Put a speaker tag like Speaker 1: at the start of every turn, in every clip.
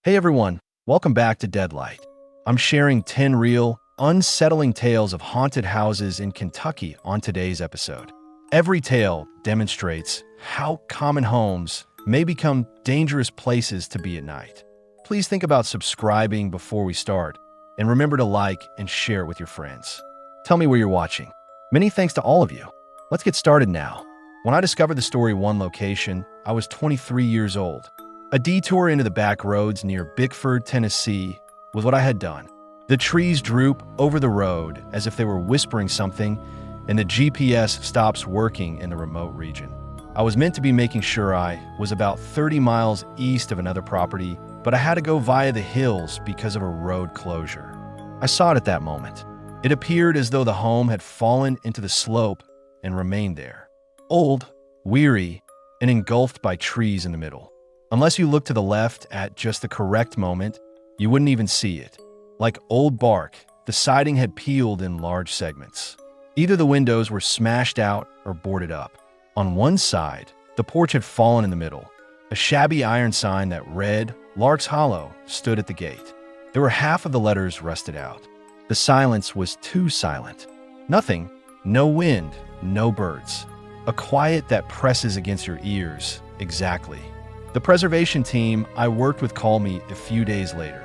Speaker 1: Hey everyone, welcome back to Deadlight. I'm sharing 10 real, unsettling tales of haunted houses in Kentucky on today's episode. Every tale demonstrates how common homes may become dangerous places to be at night. Please think about subscribing before we start, and remember to like and share it with your friends. Tell me where you're watching. Many thanks to all of you. Let's get started now. When I discovered the story one location, I was 23 years old. A detour into the back roads near Bickford, Tennessee, was what I had done. The trees droop over the road as if they were whispering something, and the GPS stops working in the remote region. I was meant to be making sure I was about 30 miles east of another property, but I had to go via the hills because of a road closure. I saw it at that moment. It appeared as though the home had fallen into the slope and remained there. Old, weary, and engulfed by trees in the middle. Unless you looked to the left at just the correct moment, you wouldn't even see it. Like old bark, the siding had peeled in large segments. Either the windows were smashed out or boarded up. On one side, the porch had fallen in the middle. A shabby iron sign that read, "Lark's Hollow," stood at the gate. There were half of the letters rusted out. The silence was too silent. Nothing, no wind, no birds. A quiet that presses against your ears, exactly. The preservation team I worked with called me a few days later.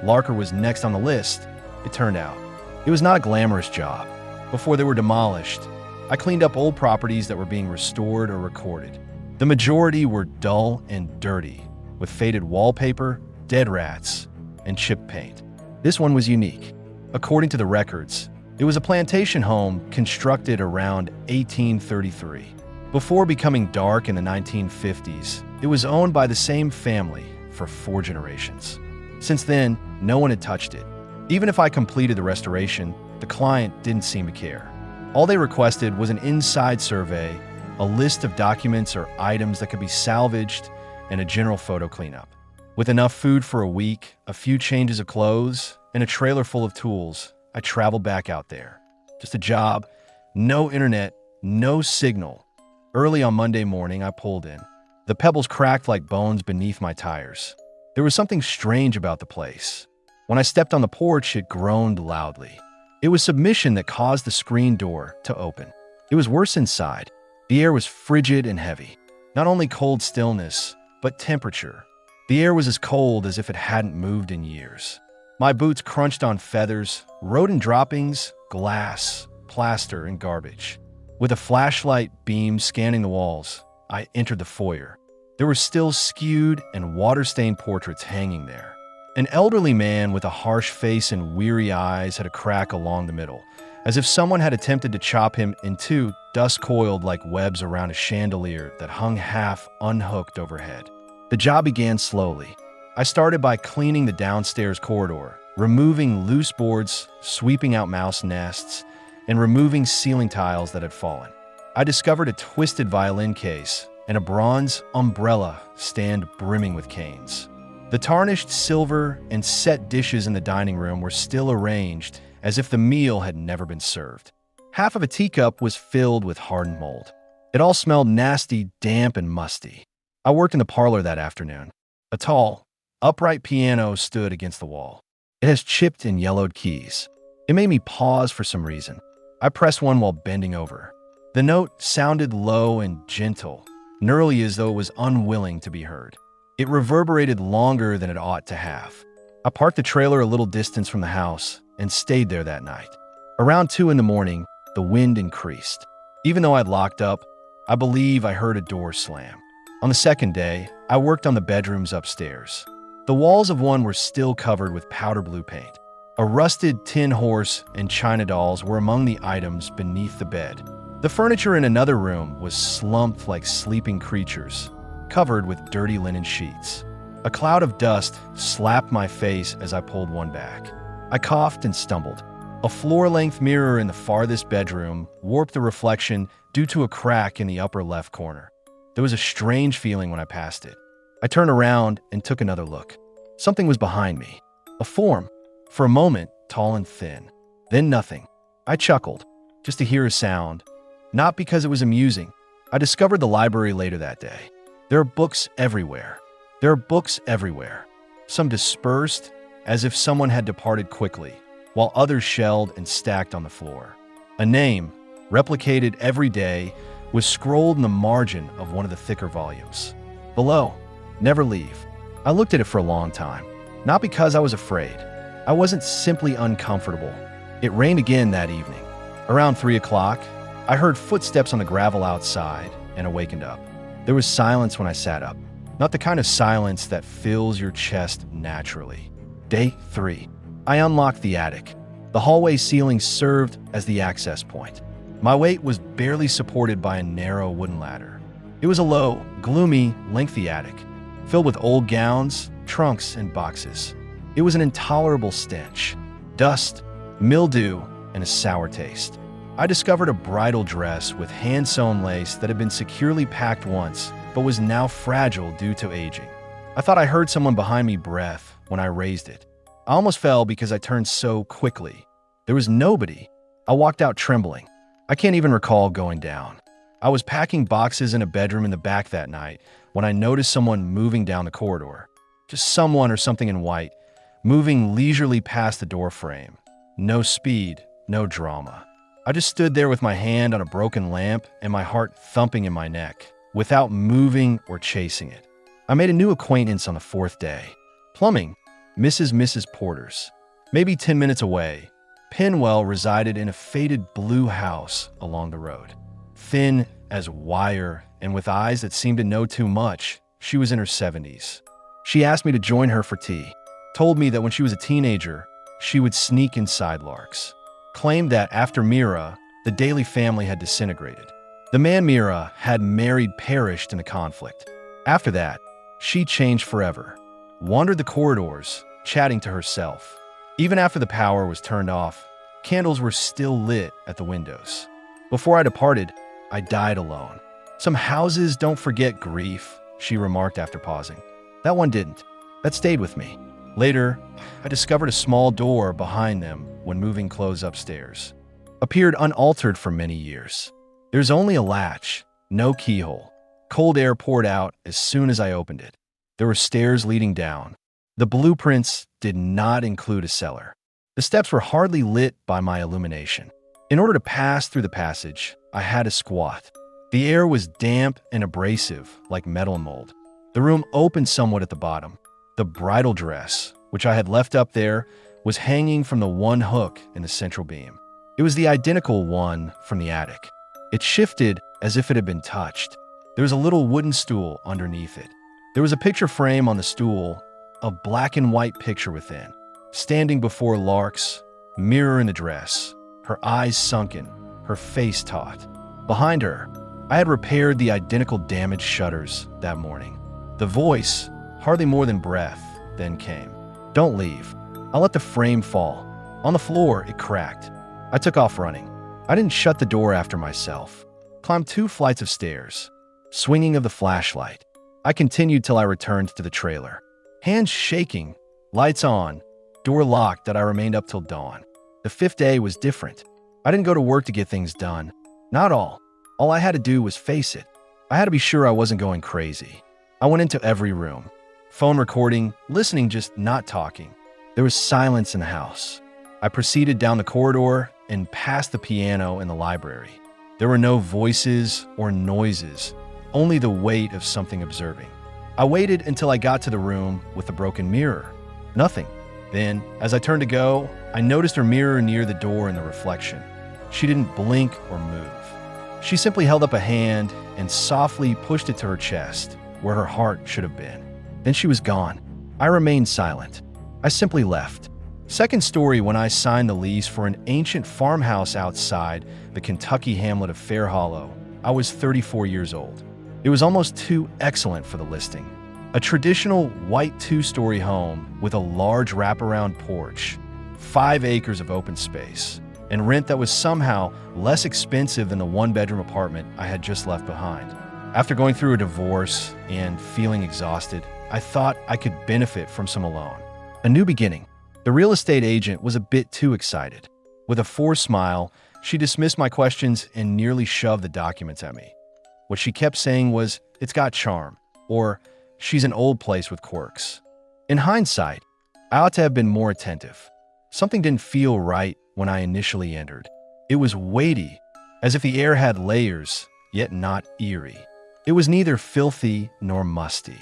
Speaker 1: Larker was next on the list, it turned out. It was not a glamorous job. Before they were demolished, I cleaned up old properties that were being restored or recorded. The majority were dull and dirty, with faded wallpaper, dead rats, and chipped paint. This one was unique. According to the records, it was a plantation home constructed around 1833. Before becoming dark in the 1950s, it was owned by the same family for 4 generations. Since then, no one had touched it. Even if I completed the restoration, the client didn't seem to care. All they requested was an inside survey, a list of documents or items that could be salvaged, and a general photo cleanup. With enough food for a week, a few changes of clothes, and a trailer full of tools, I traveled back out there. Just a job, no internet, no signal. Early on Monday morning, I pulled in. The pebbles cracked like bones beneath my tires. There was something strange about the place. When I stepped on the porch, it groaned loudly. It was submission that caused the screen door to open. It was worse inside. The air was frigid and heavy. Not only cold stillness, but temperature. The air was as cold as if it hadn't moved in years. My boots crunched on feathers, rodent droppings, glass, plaster, and garbage. With a flashlight beam scanning the walls, I entered the foyer. There were still skewed and water-stained portraits hanging there. An elderly man with a harsh face and weary eyes had a crack along the middle, as if someone had attempted to chop him in two, dust coiled like webs around a chandelier that hung half unhooked overhead. The job began slowly. I started by cleaning the downstairs corridor, removing loose boards, sweeping out mouse nests, and removing ceiling tiles that had fallen. I discovered a twisted violin case and a bronze umbrella stand brimming with canes. The tarnished silver and set dishes in the dining room were still arranged as if the meal had never been served. Half of a teacup was filled with hardened mold. It all smelled nasty, damp, and musty. I worked in the parlor that afternoon. A tall, upright piano stood against the wall. It has chipped and yellowed keys. It made me pause for some reason. I pressed one while bending over. The note sounded low and gentle, nearly as though it was unwilling to be heard. It reverberated longer than it ought to have. I parked the trailer a little distance from the house and stayed there that night. Around 2 in the morning, the wind increased. Even though I'd locked up, I believe I heard a door slam. On the second day, I worked on the bedrooms upstairs. The walls of one were still covered with powder blue paint. A rusted tin horse and china dolls were among the items beneath the bed. The furniture in another room was slumped like sleeping creatures, covered with dirty linen sheets. A cloud of dust slapped my face as I pulled one back. I coughed and stumbled. A floor-length mirror in the farthest bedroom warped the reflection due to a crack in the upper left corner. There was a strange feeling when I passed it. I turned around and took another look. Something was behind me. A form. For a moment, tall and thin. Then nothing. I chuckled, just to hear a sound. Not because it was amusing. I discovered the library later that day. There are books everywhere. There are books everywhere. some dispersed, as if someone had departed quickly, while others shelled and stacked on the floor. A name, replicated every day, was scrolled in the margin of one of the thicker volumes. Below, "Never leave." I looked at it for a long time, not because I was afraid. I wasn't simply uncomfortable. It rained again that evening. Around 3 o'clock, I heard footsteps on the gravel outside and awakened up. There was silence when I sat up, not the kind of silence that fills your chest naturally. Day 3. I unlocked the attic. The hallway ceiling served as the access point. My weight was barely supported by a narrow wooden ladder. It was a low, gloomy, lengthy attic, filled with old gowns, trunks, and boxes. It was an intolerable stench, dust, mildew, and a sour taste. I discovered a bridal dress with hand-sewn lace that had been securely packed once, but was now fragile due to aging. I thought I heard someone behind me breath when I raised it. I almost fell because I turned so quickly. There was nobody. I walked out trembling. I can't even recall going down. I was packing boxes in a bedroom in the back that night when I noticed someone moving down the corridor. Just someone or something in white, moving leisurely past the door frame. No speed, no drama. I just stood there with my hand on a broken lamp and my heart thumping in my neck, without moving or chasing it. I made a new acquaintance on the 4th day. Plumbing, Mrs. Porter's. Maybe 10 minutes away, Pinwell resided in a faded blue house along the road. Thin as wire and with eyes that seemed to know too much, she was in her 70s. She asked me to join her for tea, told me that when she was a teenager, she would sneak inside Larks, claimed that after Mira, the Daly family had disintegrated. The man Mira had married perished in the conflict. After that, she changed forever, wandered the corridors, chatting to herself. Even after the power was turned off, candles were still lit at the windows. Before I departed, I died alone. Some houses don't forget grief, she remarked after pausing. That one didn't. That stayed with me. Later, I discovered a small door behind them when moving clothes upstairs. Appeared unaltered for many years. There's only a latch, no keyhole. Cold air poured out as soon as I opened it. There were stairs leading down. The blueprints did not include a cellar. The steps were hardly lit by my illumination. In order to pass through the passage, I had to squat. The air was damp and abrasive, like metal mold. The room opened somewhat at the bottom. The bridal dress, which I had left up there, was hanging from the one hook in the central beam. It was the identical one from the attic. It shifted as if it had been touched. There was a little wooden stool underneath it. There was a picture frame on the stool, a black and white picture within. Standing before Larks, mirror in the dress, her eyes sunken, her face taut. Behind her, I had repaired the identical damaged shutters that morning. The voice, hardly more than breath, then came. "Don't leave." I let the frame fall. On the floor, it cracked. I took off running. I didn't shut the door after myself. Climbed 2 flights of stairs. Swinging of the flashlight. I continued till I returned to the trailer. Hands shaking, lights on, door locked that I remained up till dawn. The 5th day was different. I didn't go to work to get things done. Not all. All I had to do was face it. I had to be sure I wasn't going crazy. I went into every room. Phone recording, listening, just not talking. There was silence in the house. I proceeded down the corridor and past the piano in the library. There were no voices or noises, only the weight of something observing. I waited until I got to the room with the broken mirror. Nothing. Then, as I turned to go, I noticed her mirror near the door in the reflection. She didn't blink or move. She simply held up a hand and softly pushed it to her chest, where her heart should have been. Then she was gone. I remained silent. I simply left. Second story, when I signed the lease for an ancient farmhouse outside the Kentucky hamlet of Fair Hollow, I was 34 years old. It was almost too excellent for the listing. A traditional white 2-story home with a large wraparound porch, 5 acres of open space, and rent that was somehow less expensive than the 1-bedroom apartment I had just left behind. After going through a divorce and feeling exhausted, I thought I could benefit from some alone. A new beginning. The real estate agent was a bit too excited. With a forced smile, she dismissed my questions and nearly shoved the documents at me. What she kept saying was, "It's got charm," or "She's an old place with quirks." In hindsight, I ought to have been more attentive. Something didn't feel right when I initially entered. It was weighty, as if the air had layers, yet not eerie. It was neither filthy nor musty.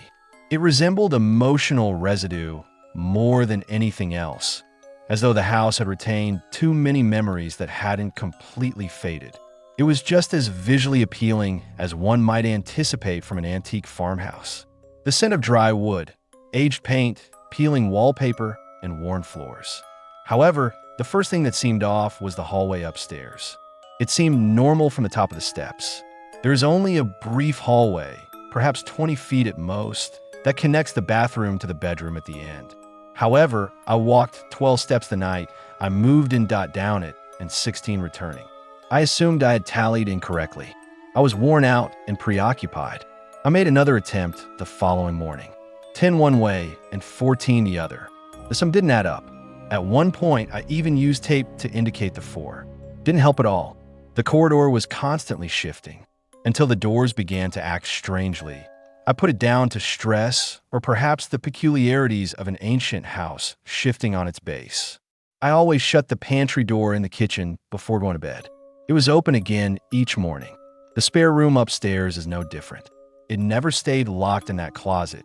Speaker 1: It resembled emotional residue more than anything else, as though the house had retained too many memories that hadn't completely faded. It was just as visually appealing as one might anticipate from an antique farmhouse. The scent of dry wood, aged paint, peeling wallpaper, and worn floors. However, the first thing that seemed off was the hallway upstairs. It seemed normal from the top of the steps. There is only a brief hallway, perhaps 20 feet at most, that connects the bathroom to the bedroom at the end. However, I walked 12 steps the night, I moved and down it, and 16 returning. I assumed I had tallied incorrectly. I was worn out and preoccupied. I made another attempt the following morning. 10 one way and 14 the other. The sum didn't add up. At one point, I even used tape to indicate the 4. Didn't help at all. The corridor was constantly shifting, until the doors began to act strangely. I put it down to stress, or perhaps the peculiarities of an ancient house shifting on its base. I always shut the pantry door in the kitchen before going to bed. It was open again each morning. The spare room upstairs is no different. It never stayed locked in that closet.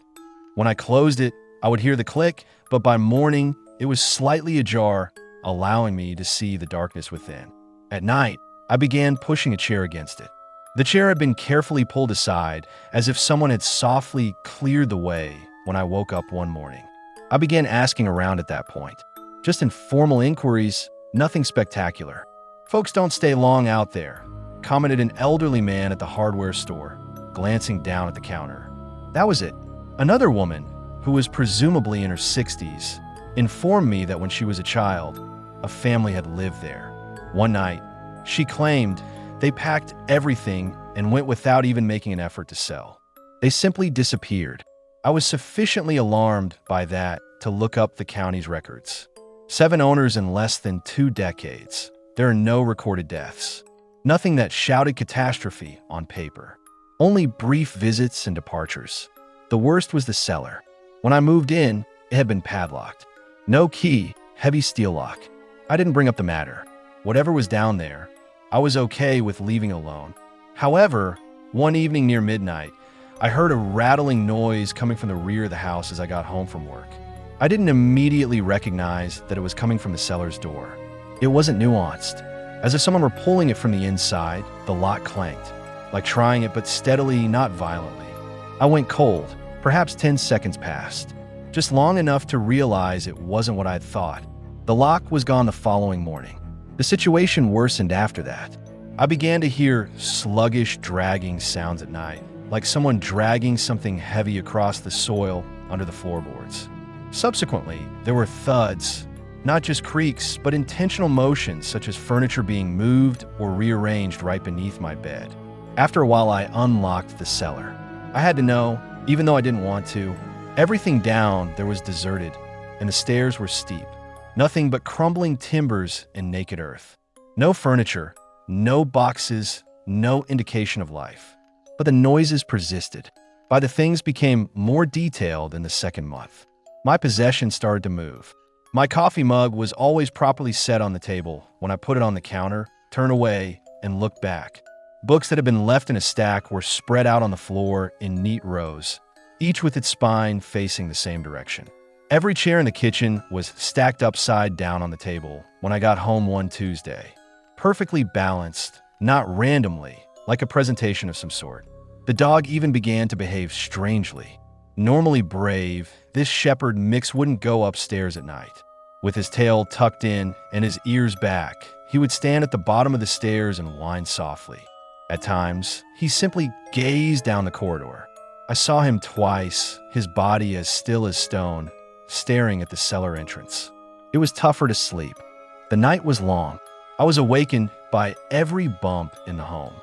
Speaker 1: When I closed it, I would hear the click, but by morning, it was slightly ajar, allowing me to see the darkness within. At night, I began pushing a chair against it. The chair had been carefully pulled aside, as if someone had softly cleared the way when I woke up one morning. I began asking around at that point. Just informal inquiries, nothing spectacular. "Folks don't stay long out there," commented an elderly man at the hardware store, glancing down at the counter. That was it. Another woman, who was presumably in her 60s, informed me that when she was a child, a family had lived there. One night, she claimed they packed everything and went without even making an effort to sell. They simply disappeared. I was sufficiently alarmed by that to look up the county's records. 7 owners in less than 2 decades. There are no recorded deaths. Nothing that shouted catastrophe on paper. Only brief visits and departures. The worst was the cellar. When I moved in, it had been padlocked. No key, heavy steel lock. I didn't bring up the matter. Whatever was down there, I was okay with leaving alone. However, one evening near midnight, I heard a rattling noise coming from the rear of the house as I got home from work. I didn't immediately recognize that it was coming from the cellar's door. It wasn't nuanced. As if someone were pulling it from the inside, the lock clanked, like trying it but steadily, not violently. I went cold. Perhaps 10 seconds passed, just long enough to realize it wasn't what I had thought. The lock was gone the following morning. The situation worsened after that. I began to hear sluggish, dragging sounds at night, like someone dragging something heavy across the soil under the floorboards. Subsequently, there were thuds, not just creaks, but intentional motions such as furniture being moved or rearranged right beneath my bed. After a while, I unlocked the cellar. I had to know, even though I didn't want to. Everything down there was deserted, and the stairs were steep. Nothing but crumbling timbers and naked earth. No furniture, no boxes, no indication of life. But the noises persisted. By the things became more detailed in the second month. My possessions started to move. My coffee mug was always properly set on the table when I put it on the counter, turned away, and looked back. Books that had been left in a stack were spread out on the floor in neat rows, each with its spine facing the same direction. Every chair in the kitchen was stacked upside down on the table when I got home one Tuesday. Perfectly balanced, not randomly, like a presentation of some sort. The dog even began to behave strangely. Normally brave, this shepherd mix wouldn't go upstairs at night. With his tail tucked in and his ears back, he would stand at the bottom of the stairs and whine softly. At times, he simply gazed down the corridor. I saw him twice, his body as still as stone, staring at the cellar entrance. It was tougher to sleep. The night was long. I was awakened by every bump in the home.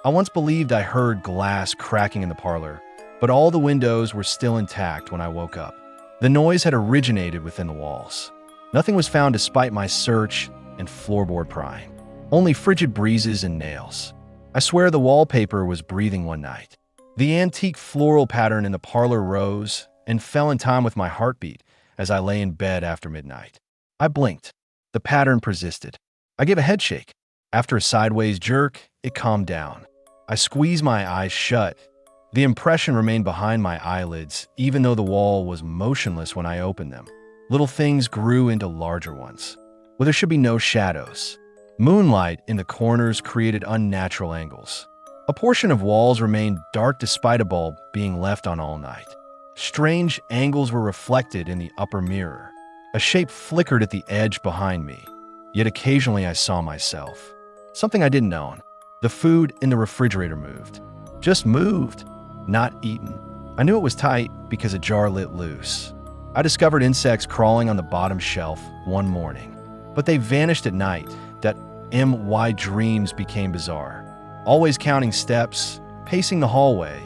Speaker 1: I once believed I heard glass cracking in the parlor, but all the windows were still intact when I woke up. The noise had originated within the walls. Nothing was found despite my search and floorboard prying. Only frigid breezes and nails. I swear the wallpaper was breathing one night. The antique floral pattern in the parlor rose and fell in time with my heartbeat, as I lay in bed after midnight. I blinked. The pattern persisted. I gave a head shake. After a sideways jerk, it calmed down. I squeezed my eyes shut. The impression remained behind my eyelids, even though the wall was motionless when I opened them. Little things grew into larger ones, where there should be no shadows. Moonlight in the corners created unnatural angles. A portion of walls remained dark despite a bulb being left on all night. Strange angles were reflected in the upper mirror. A shape flickered at the edge behind me, yet occasionally I saw myself. Something I didn't own. The food in the refrigerator moved. Just moved, not eaten. I knew it was tight because a jar lit loose. I discovered insects crawling on the bottom shelf one morning, but they vanished at night. That my dreams became bizarre. Always counting steps, pacing the hallway,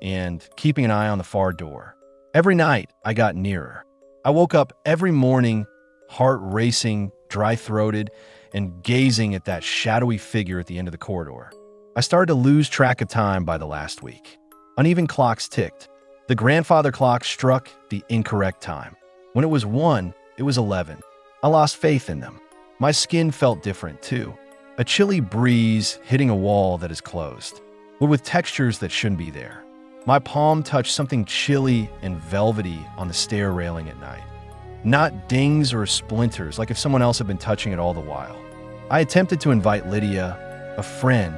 Speaker 1: and keeping an eye on the far door. Every night, I got nearer. I woke up every morning, heart racing, dry-throated, and gazing at that shadowy figure at the end of the corridor. I started to lose track of time by the last week. Uneven clocks ticked. The grandfather clock struck the incorrect time. When it was 1, it was 11. I lost faith in them. My skin felt different, too. A chilly breeze hitting a wall that is closed, but with textures that shouldn't be there. My palm touched something chilly and velvety on the stair railing at night. Not dings or splinters, like if someone else had been touching it all the while. I attempted to invite Lydia, a friend,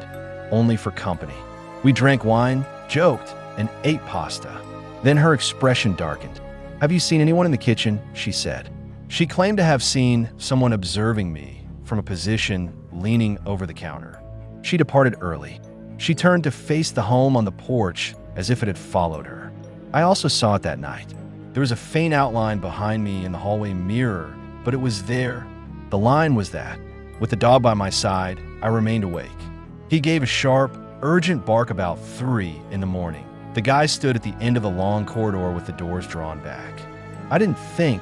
Speaker 1: only for company. We drank wine, joked, and ate pasta. Then her expression darkened. "Have you seen anyone in the kitchen?" she said. She claimed to have seen someone observing me from a position leaning over the counter. She departed early. She turned to face the home on the porch as if it had followed her. I also saw it that night. There was a faint outline behind me in the hallway mirror, but it was there. The line was that. With the dog by my side, I remained awake. He gave a sharp, urgent bark about 3 in the morning. The guy stood at the end of the long corridor with the doors drawn back. I didn't think.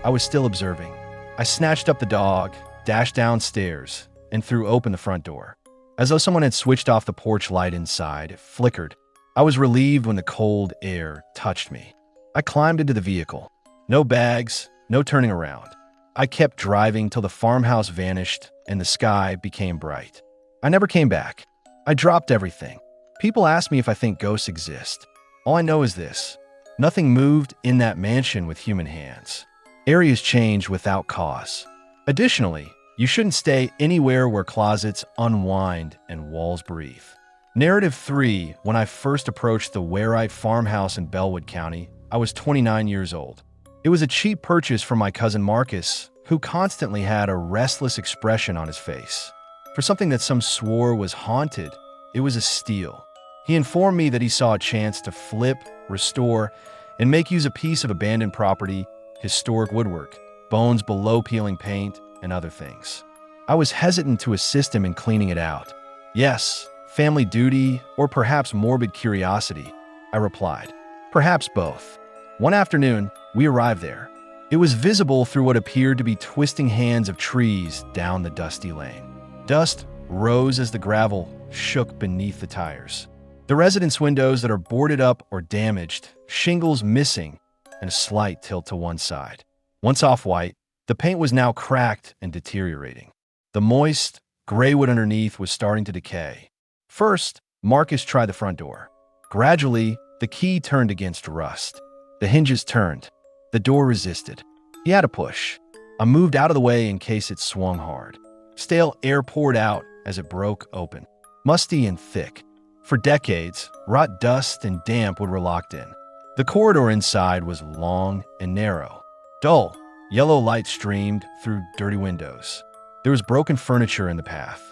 Speaker 1: I was still observing. I snatched up the dog, dashed downstairs, and threw open the front door. As though someone had switched off the porch light inside, it flickered. I was relieved when the cold air touched me. I climbed into the vehicle. No bags, no turning around. I kept driving till the farmhouse vanished and the sky became bright. I never came back. I dropped everything. People ask me if I think ghosts exist. All I know is this: nothing moved in that mansion with human hands. Areas change without cause. Additionally, you shouldn't stay anywhere where closets unwind and walls breathe. Narrative 3, when I first approached the Warite farmhouse in Bellwood County, I was 29 years old. It was a cheap purchase from my cousin Marcus, who constantly had a restless expression on his face. For something that some swore was haunted, it was a steal. He informed me that he saw a chance to flip, restore, and make use a piece of abandoned property, historic woodwork, bones below peeling paint, and other things. I was hesitant to assist him in cleaning it out. Yes, family duty, or perhaps morbid curiosity, I replied. Perhaps both. One afternoon, we arrived there. It was visible through what appeared to be twisting hands of trees down the dusty lane. Dust rose as the gravel shook beneath the tires. The residence windows that are boarded up or damaged, shingles missing, and a slight tilt to one side. Once off-white, the paint was now cracked and deteriorating. The moist, gray wood underneath was starting to decay. First, Marcus tried the front door. Gradually, the key turned against rust. The hinges turned. The door resisted. He had to push. I moved out of the way in case it swung hard. Stale air poured out as it broke open, musty and thick. For decades, rot dust and damp were locked in. The corridor inside was long and narrow. Dull, yellow light streamed through dirty windows. There was broken furniture in the path.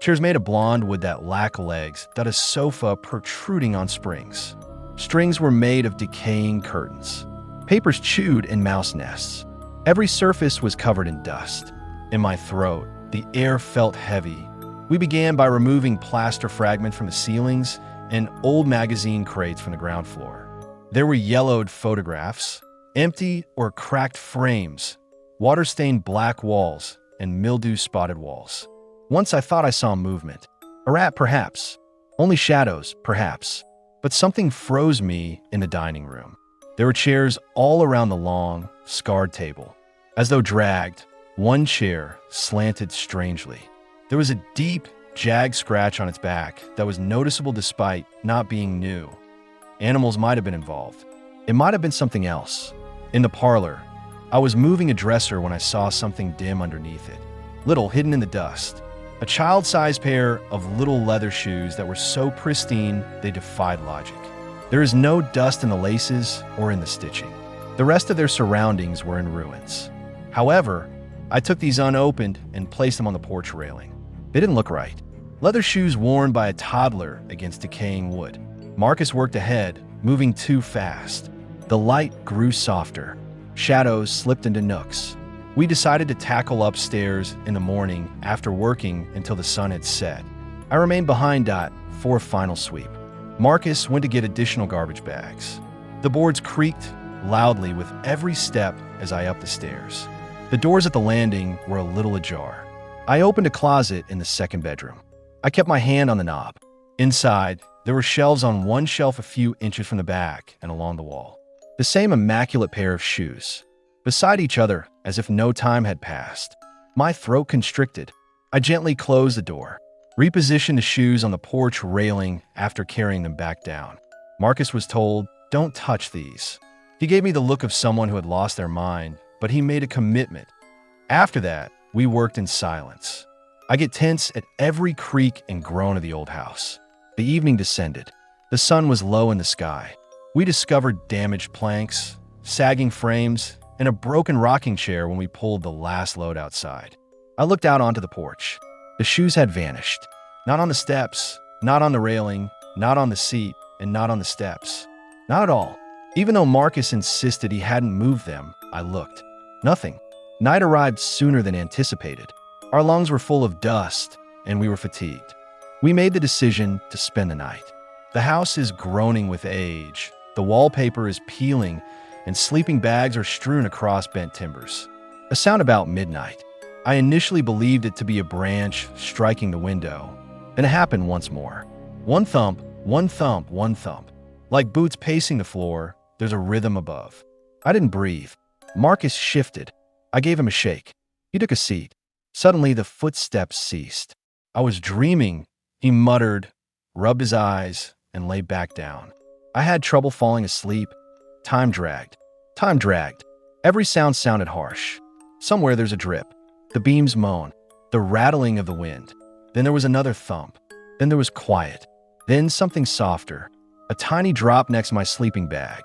Speaker 1: Chairs made of blonde wood that lacked legs, that a sofa protruding on springs. Strings were made of decaying curtains. Papers chewed in mouse nests. Every surface was covered in dust. In my throat, the air felt heavy. We began by removing plaster fragments from the ceilings and old magazine crates from the ground floor. There were yellowed photographs, empty or cracked frames, water-stained black walls, and mildew-spotted walls. Once I thought I saw movement. A rat, perhaps. Only shadows, perhaps. But something froze me in the dining room. There were chairs all around the long, scarred table. As though dragged, one chair slanted strangely. There was a deep, jagged scratch on its back that was noticeable despite not being new. Animals might have been involved. It might have been something else. In the parlor, I was moving a dresser when I saw something dim underneath it, little hidden in the dust. A child-sized pair of little leather shoes that were so pristine they defied logic. There is no dust in the laces or in the stitching. The rest of their surroundings were in ruins. However, I took these unopened and placed them on the porch railing. They didn't look right. Leather shoes worn by a toddler against decaying wood. Marcus worked ahead, moving too fast. The light grew softer. Shadows slipped into nooks. We decided to tackle upstairs in the morning after working until the sun had set. I remained behind Dot for a final sweep. Marcus went to get additional garbage bags. The boards creaked loudly with every step as I upped the stairs. The doors at the landing were a little ajar. I opened a closet in the second bedroom. I kept my hand on the knob. Inside, there were shelves on one shelf a few inches from the back and along the wall. The same immaculate pair of shoes, beside each other as if no time had passed. My throat constricted. I gently closed the door, repositioned the shoes on the porch railing after carrying them back down. Marcus was told, "Don't touch these." He gave me the look of someone who had lost their mind, but he made a commitment. After that, we worked in silence. I get tense at every creak and groan of the old house. The evening descended. The sun was low in the sky. We discovered damaged planks, sagging frames, and a broken rocking chair when we pulled the last load outside. I looked out onto the porch. The shoes had vanished. Not on the steps, not on the railing, not on the seat, and not on the steps. Not at all. Even though Marcus insisted he hadn't moved them, I looked. Nothing. Night arrived sooner than anticipated. Our lungs were full of dust, and we were fatigued. We made the decision to spend the night. The house is groaning with age. The wallpaper is peeling, and sleeping bags are strewn across bent timbers. A sound about midnight. I initially believed it to be a branch striking the window. Then it happened once more. One thump, one thump, one thump. Like boots pacing the floor, there's a rhythm above. I didn't breathe. Marcus shifted. I gave him a shake. He took a seat. Suddenly, the footsteps ceased. I was dreaming, he muttered, rubbed his eyes, and lay back down. I had trouble falling asleep. Time dragged. Time dragged. Every sound sounded harsh. Somewhere there's a drip. The beams moan. The rattling of the wind. Then there was another thump. Then there was quiet. Then something softer. A tiny drop next to my sleeping bag.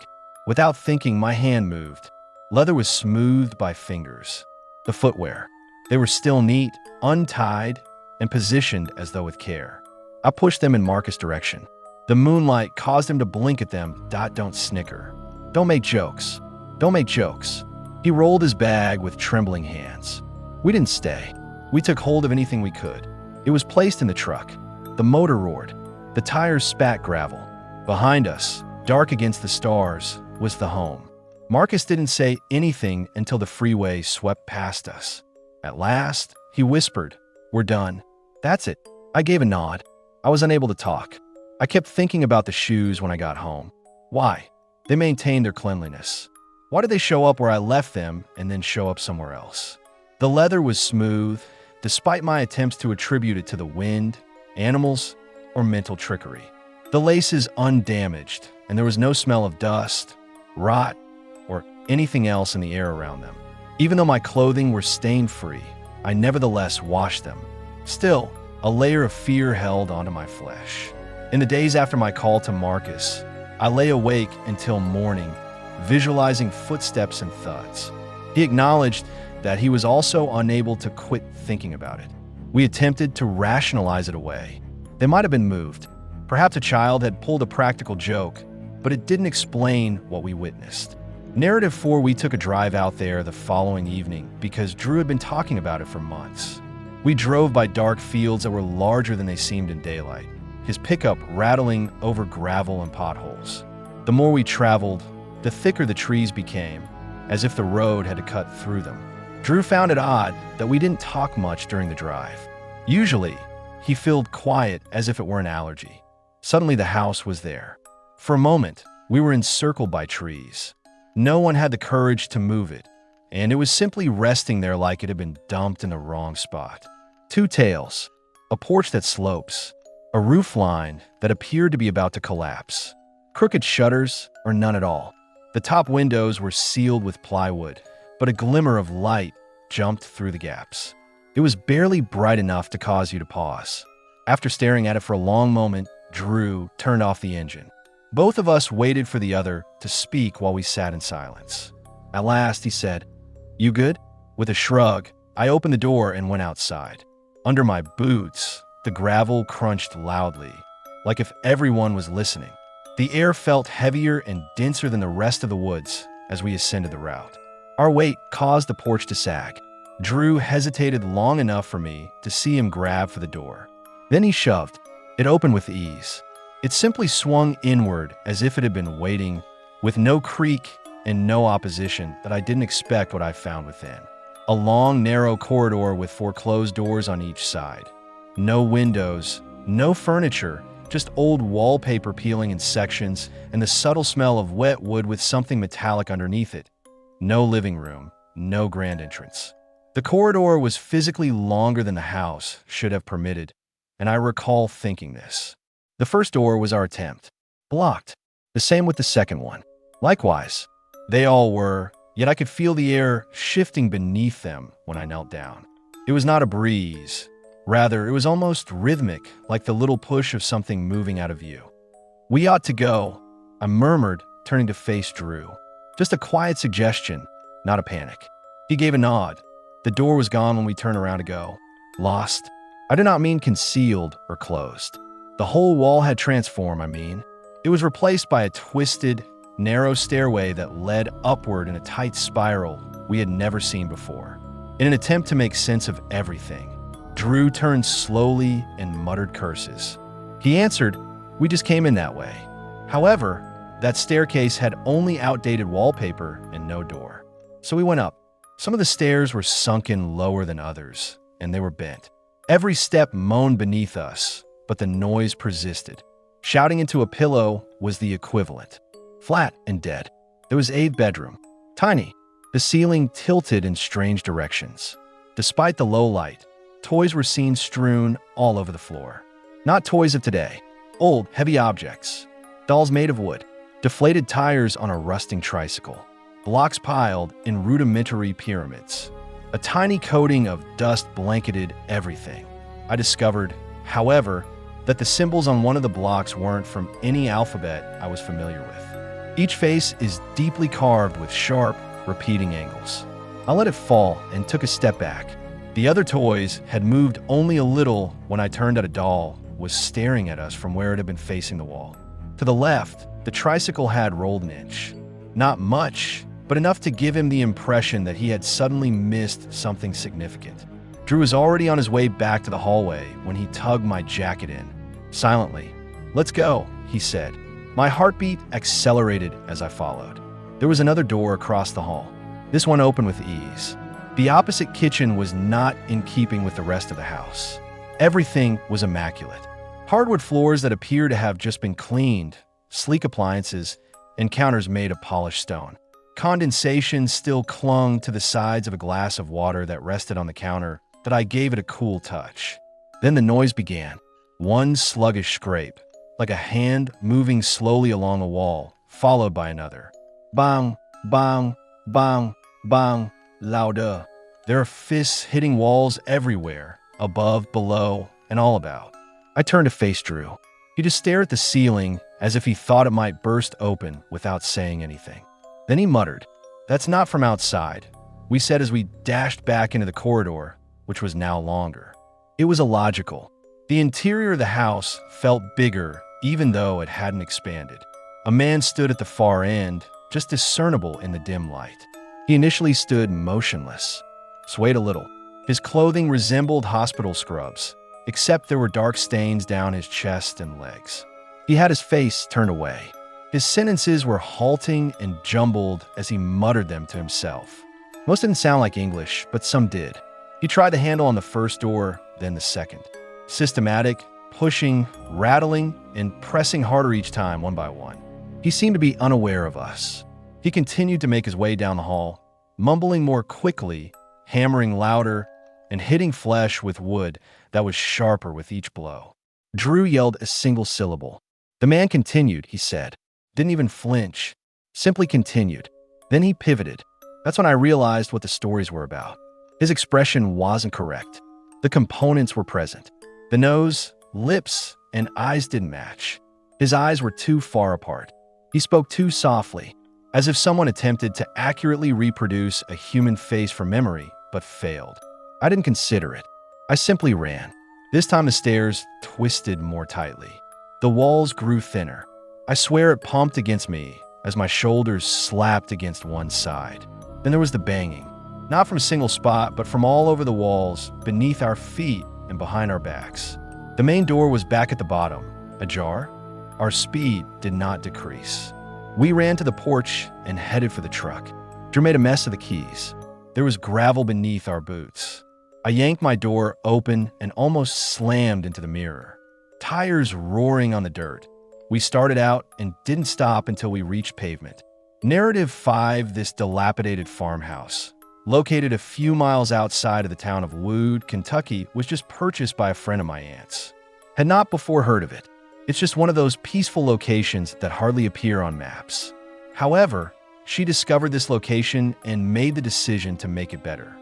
Speaker 1: Without thinking, my hand moved. Leather was smoothed by fingers. The footwear. They were still neat, untied, and positioned as though with care. I pushed them in Marcus' direction. The moonlight caused him to blink at them. Don't snicker. Don't make jokes. Don't make jokes. He rolled his bag with trembling hands. We didn't stay. We took hold of anything we could. It was placed in the truck. The motor roared. The tires spat gravel. Behind us, dark against the stars, was the home. Marcus didn't say anything until the freeway swept past us. At last, he whispered, "We're done." "That's it." I gave a nod. I was unable to talk. I kept thinking about the shoes when I got home. Why? They maintained their cleanliness. Why did they show up where I left them and then show up somewhere else? The leather was smooth, despite my attempts to attribute it to the wind, animals, or mental trickery. The laces undamaged, and there was no smell of dust, rot, or anything else in the air around them. Even though my clothing were stain-free, I nevertheless washed them. Still, a layer of fear held onto my flesh. In the days after my call to Marcus, I lay awake until morning, visualizing footsteps and thuds. He acknowledged that he was also unable to quit thinking about it. We attempted to rationalize it away. They might have been moved. Perhaps a child had pulled a practical joke, but it didn't explain what we witnessed. Narrative 4, we took a drive out there the following evening because Drew had been talking about it for months. We drove by dark fields that were larger than they seemed in daylight, his pickup rattling over gravel and potholes. The more we traveled, the thicker the trees became, as if the road had to cut through them. Drew found it odd that we didn't talk much during the drive. Usually, he filled quiet as if it were an allergy. Suddenly, the house was there. For a moment, we were encircled by trees. No one had the courage to move it, and it was simply resting there like it had been dumped in the wrong spot. Two tales, a porch that slopes, a roof line that appeared to be about to collapse, crooked shutters or none at all. The top windows were sealed with plywood, but a glimmer of light jumped through the gaps. It was barely bright enough to cause you to pause. After staring at it for a long moment, Drew turned off the engine. Both of us waited for the other to speak while we sat in silence. At last, he said, "You good?" With a shrug, I opened the door and went outside. Under my boots, the gravel crunched loudly, like if everyone was listening. The air felt heavier and denser than the rest of the woods as we ascended the route. Our weight caused the porch to sag. Drew hesitated long enough for me to see him grab for the door. Then he shoved. It opened with ease. It simply swung inward as if it had been waiting, with no creak and no opposition that I didn't expect what I found within. A long, narrow corridor with foreclosed doors on each side. No windows, no furniture, just old wallpaper peeling in sections and the subtle smell of wet wood with something metallic underneath it. No living room, no grand entrance. The corridor was physically longer than the house should have permitted, and I recall thinking this. The first door was our attempt. Blocked. The same with the second one. Likewise, they all were, yet I could feel the air shifting beneath them when I knelt down. It was not a breeze. Rather, it was almost rhythmic, like the little push of something moving out of view. "We ought to go," I murmured, turning to face Drew. Just a quiet suggestion, not a panic. He gave a nod. The door was gone when we turned around to go. Lost? I did not mean concealed or closed. The whole wall had transformed, I mean. It was replaced by a twisted, narrow stairway that led upward in a tight spiral we had never seen before. In an attempt to make sense of everything, Drew turned slowly and muttered curses. He answered, "We just came in that way." However, that staircase had only outdated wallpaper and no door. So we went up. Some of the stairs were sunken lower than others, and they were bent. Every step moaned beneath us, but the noise persisted. Shouting into a pillow was the equivalent. Flat and dead. There was a bedroom. Tiny. The ceiling tilted in strange directions. Despite the low light, toys were seen strewn all over the floor. Not toys of today. Old, heavy objects. Dolls made of wood. Deflated tires on a rusting tricycle. Blocks piled in rudimentary pyramids. A tiny coating of dust blanketed everything. I discovered, however, that the symbols on one of the blocks weren't from any alphabet I was familiar with. Each face is deeply carved with sharp, repeating angles. I let it fall and took a step back. The other toys had moved only a little when I turned at a doll was staring at us from where it had been facing the wall. To the left, the tricycle had rolled an inch. Not much, but enough to give him the impression that he had suddenly missed something significant. Drew was already on his way back to the hallway when he tugged my jacket in. Silently, "Let's go," he said. My heartbeat accelerated as I followed. There was another door across the hall. This one opened with ease. The opposite kitchen was not in keeping with the rest of the house. Everything was immaculate. Hardwood floors that appeared to have just been cleaned, sleek appliances, and counters made of polished stone. Condensation still clung to the sides of a glass of water that rested on the counter that I gave it a cool touch. Then the noise began. One sluggish scrape, like a hand moving slowly along a wall, followed by another. Bang, bang, bang, bang, louder. There are fists hitting walls everywhere, above, below, and all about. I turned to face Drew. He just stared at the ceiling as if he thought it might burst open without saying anything. Then he muttered, "That's not from outside," we said as we dashed back into the corridor, which was now longer. It was illogical. The interior of the house felt bigger even though it hadn't expanded. A man stood at the far end, just discernible in the dim light. He initially stood motionless, swayed a little. His clothing resembled hospital scrubs, except there were dark stains down his chest and legs. He had his face turned away. His sentences were halting and jumbled as he muttered them to himself. Most didn't sound like English, but some did. He tried the handle on the first door, then the second. Systematic, pushing, rattling, and pressing harder each time, one by one. He seemed to be unaware of us. He continued to make his way down the hall, mumbling more quickly, hammering louder, and hitting flesh with wood that was sharper with each blow. Drew yelled a single syllable. The man continued, he said. Didn't even flinch. Simply continued. Then he pivoted. That's when I realized what the stories were about. His expression wasn't correct. The components were present. The nose, lips, and eyes didn't match. His eyes were too far apart. He spoke too softly, as if someone attempted to accurately reproduce a human face from memory, but failed. I didn't consider it. I simply ran. This time the stairs twisted more tightly. The walls grew thinner. I swear it pumped against me as my shoulders slapped against one side. Then there was the banging. Not from a single spot, but from all over the walls, beneath our feet and behind our backs. The main door was back at the bottom, ajar. Our speed did not decrease. We ran to the porch and headed for the truck. Drew made a mess of the keys. There was gravel beneath our boots. I yanked my door open and almost slammed into the mirror. Tires roaring on the dirt. We started out and didn't stop until we reached pavement. Narrative 5, this dilapidated farmhouse, located a few miles outside of the town of Wood, Kentucky, was just purchased by a friend of my aunt's. Had not before heard of it. It's just one of those peaceful locations that hardly appear on maps. However, she discovered this location and made the decision to make it better.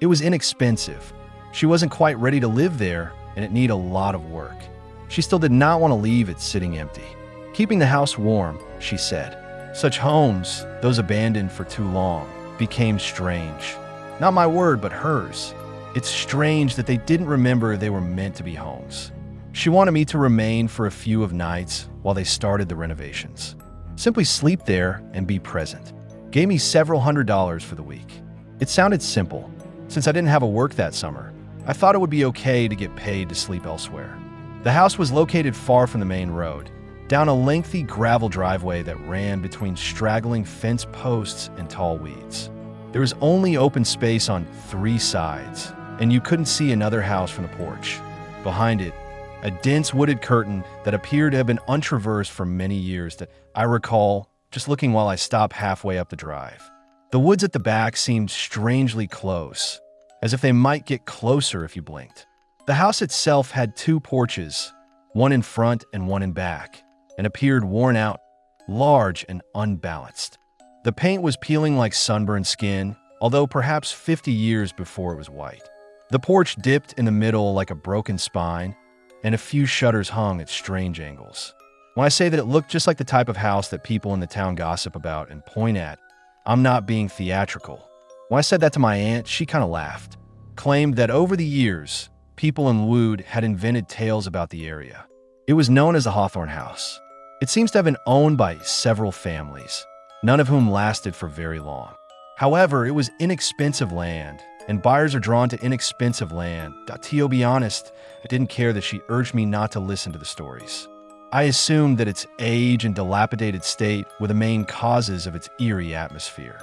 Speaker 1: It was inexpensive. She wasn't quite ready to live there, and it needed a lot of work. She still did not want to leave it sitting empty. Keeping the house warm, she said. Such homes, those abandoned for too long, became strange. Not my word, but hers. It's strange that they didn't remember they were meant to be homes. She wanted me to remain for a few of nights while they started the renovations. Simply sleep there and be present. Gave me several $100s for the week. It sounded simple. Since I didn't have a work that summer, I thought it would be okay to get paid to sleep elsewhere. The house was located far from the main road, down a lengthy gravel driveway that ran between straggling fence posts and tall weeds. There was only open space on 3 sides, and you couldn't see another house from the porch. Behind it, a dense wooded curtain that appeared to have been untraversed for many years that I recall just looking while I stopped halfway up the drive. The woods at the back seemed strangely close, as if they might get closer if you blinked. The house itself had 2 porches, one in front and one in back, and appeared worn out, large and unbalanced. The paint was peeling like sunburned skin, although perhaps 50 years before it was white. The porch dipped in the middle like a broken spine, and a few shutters hung at strange angles. When I say that it looked just like the type of house that people in the town gossip about and point at, I'm not being theatrical. When I said that to my aunt, she kind of laughed, claimed that over the years, people in Wood had invented tales about the area. It was known as the Hawthorne House. It seems to have been owned by several families, none of whom lasted for very long. However, it was inexpensive land, and buyers are drawn to inexpensive land. To be honest, I didn't care that she urged me not to listen to the stories. I assumed that its age and dilapidated state were the main causes of its eerie atmosphere.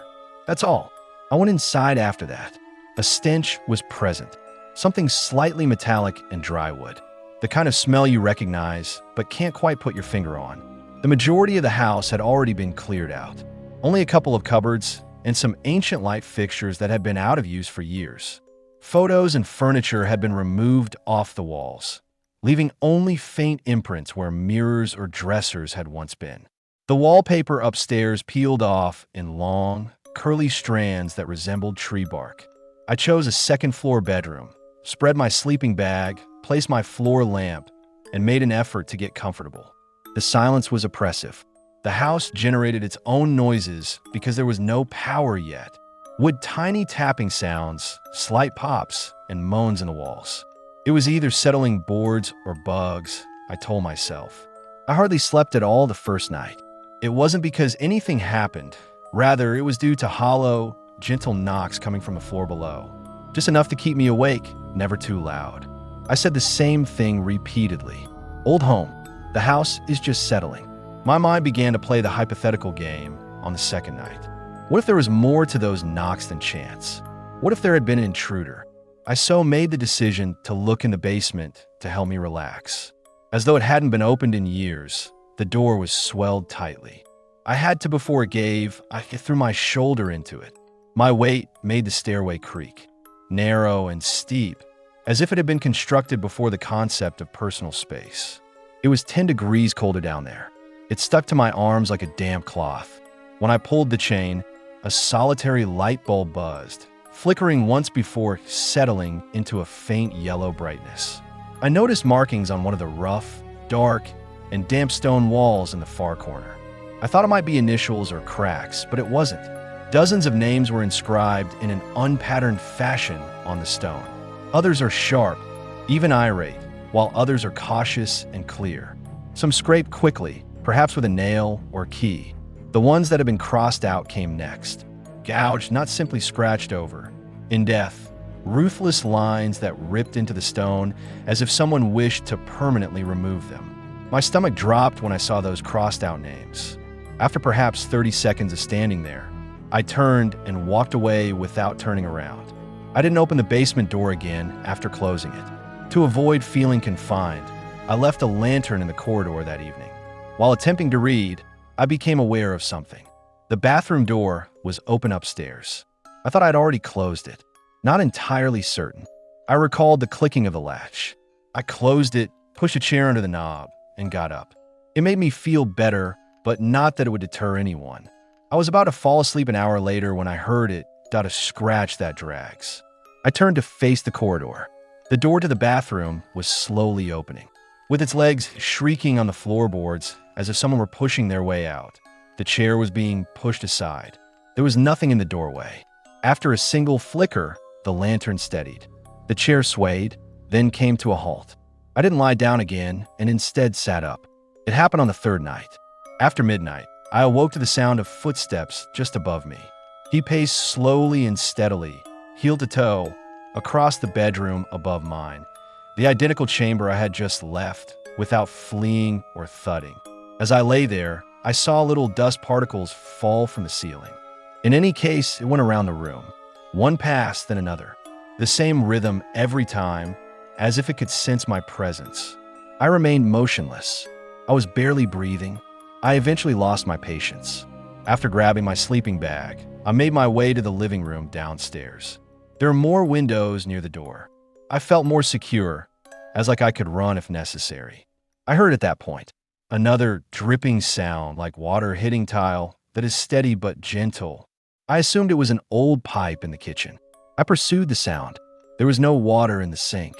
Speaker 1: That's all. I went inside after that. A stench was present, something slightly metallic and dry wood. The kind of smell you recognize, but can't quite put your finger on. The majority of the house had already been cleared out. Only a couple of cupboards and some ancient light fixtures that had been out of use for years. Photos and furniture had been removed off the walls, leaving only faint imprints where mirrors or dressers had once been. The wallpaper upstairs peeled off in long, curly strands that resembled tree bark. I chose a second-floor bedroom, spread my sleeping bag, placed my floor lamp, and made an effort to get comfortable. The silence was oppressive. The house generated its own noises because there was no power yet. With tiny tapping sounds, slight pops, and moans in the walls. It was either settling boards or bugs, I told myself. I hardly slept at all the first night. It wasn't because anything happened. Rather, it was due to hollow, gentle knocks coming from the floor below. Just enough to keep me awake, never too loud. I said the same thing repeatedly. Old home. The house is just settling. My mind began to play the hypothetical game on the second night. What if there was more to those knocks than chance? What if there had been an intruder? I so made the decision to look in the basement to help me relax. As though it hadn't been opened in years, the door was swelled tightly. I had to before it gave. I threw my shoulder into it. My weight made the stairway creak, narrow and steep, as if it had been constructed before the concept of personal space. It was 10 degrees colder down there. It stuck to my arms like a damp cloth. When I pulled the chain, a solitary light bulb buzzed, flickering once before settling into a faint yellow brightness. I noticed markings on one of the rough, dark, and damp stone walls in the far corner. I thought it might be initials or cracks, but it wasn't. Dozens of names were inscribed in an unpatterned fashion on the stone. Others are sharp, even irate, while others are cautious and clear. Some scraped quickly, perhaps with a nail or key. The ones that had been crossed out came next, gouged, not simply scratched over. In death, ruthless lines that ripped into the stone as if someone wished to permanently remove them. My stomach dropped when I saw those crossed out names. After perhaps 30 seconds of standing there, I turned and walked away without turning around. I didn't open the basement door again after closing it. To avoid feeling confined, I left a lantern in the corridor that evening. While attempting to read, I became aware of something. The bathroom door was open upstairs. I thought I'd already closed it, not entirely certain. I recalled the clicking of the latch. I closed it, pushed a chair under the knob, and got up. It made me feel better, but not that it would deter anyone. I was about to fall asleep an hour later when I heard it a scratch that drags. I turned to face the corridor. The door to the bathroom was slowly opening, with its legs shrieking on the floorboards as if someone were pushing their way out. The chair was being pushed aside. There was nothing in the doorway. After a single flicker, the lantern steadied. The chair swayed, then came to a halt. I didn't lie down again and instead sat up. It happened on the third night. After midnight, I awoke to the sound of footsteps just above me. He paced slowly and steadily, heel to toe, across the bedroom above mine, the identical chamber I had just left, without fleeing or thudding. As I lay there, I saw little dust particles fall from the ceiling. In any case, it went around the room. One passed, then another. The same rhythm every time, as if it could sense my presence. I remained motionless. I was barely breathing. I eventually lost my patience. After grabbing my sleeping bag, I made my way to the living room downstairs. There are more windows near the door. I felt more secure, as like I could run if necessary. I heard at that point another dripping sound like water hitting tile that is steady but gentle. I assumed it was an old pipe in the kitchen. I pursued the sound. There was no water in the sink.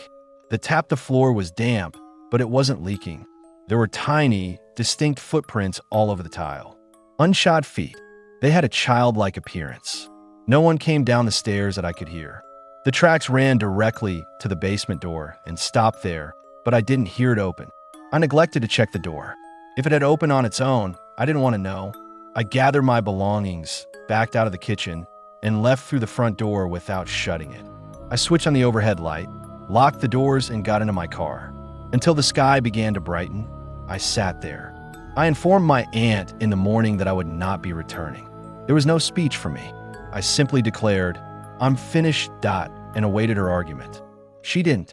Speaker 1: The tap to floor was damp, but it wasn't leaking. There were tiny, distinct footprints all over the tile. Unshod feet. They had a childlike appearance. No one came down the stairs that I could hear. The tracks ran directly to the basement door and stopped there, but I didn't hear it open. I neglected to check the door. If it had opened on its own, I didn't want to know. I gathered my belongings, backed out of the kitchen, and left through the front door without shutting it. I switched on the overhead light, locked the doors, and got into my car. Until the sky began to brighten, I sat there. I informed my aunt in the morning that I would not be returning. There was no speech for me. I simply declared, "I'm finished," and awaited her argument. She didn't.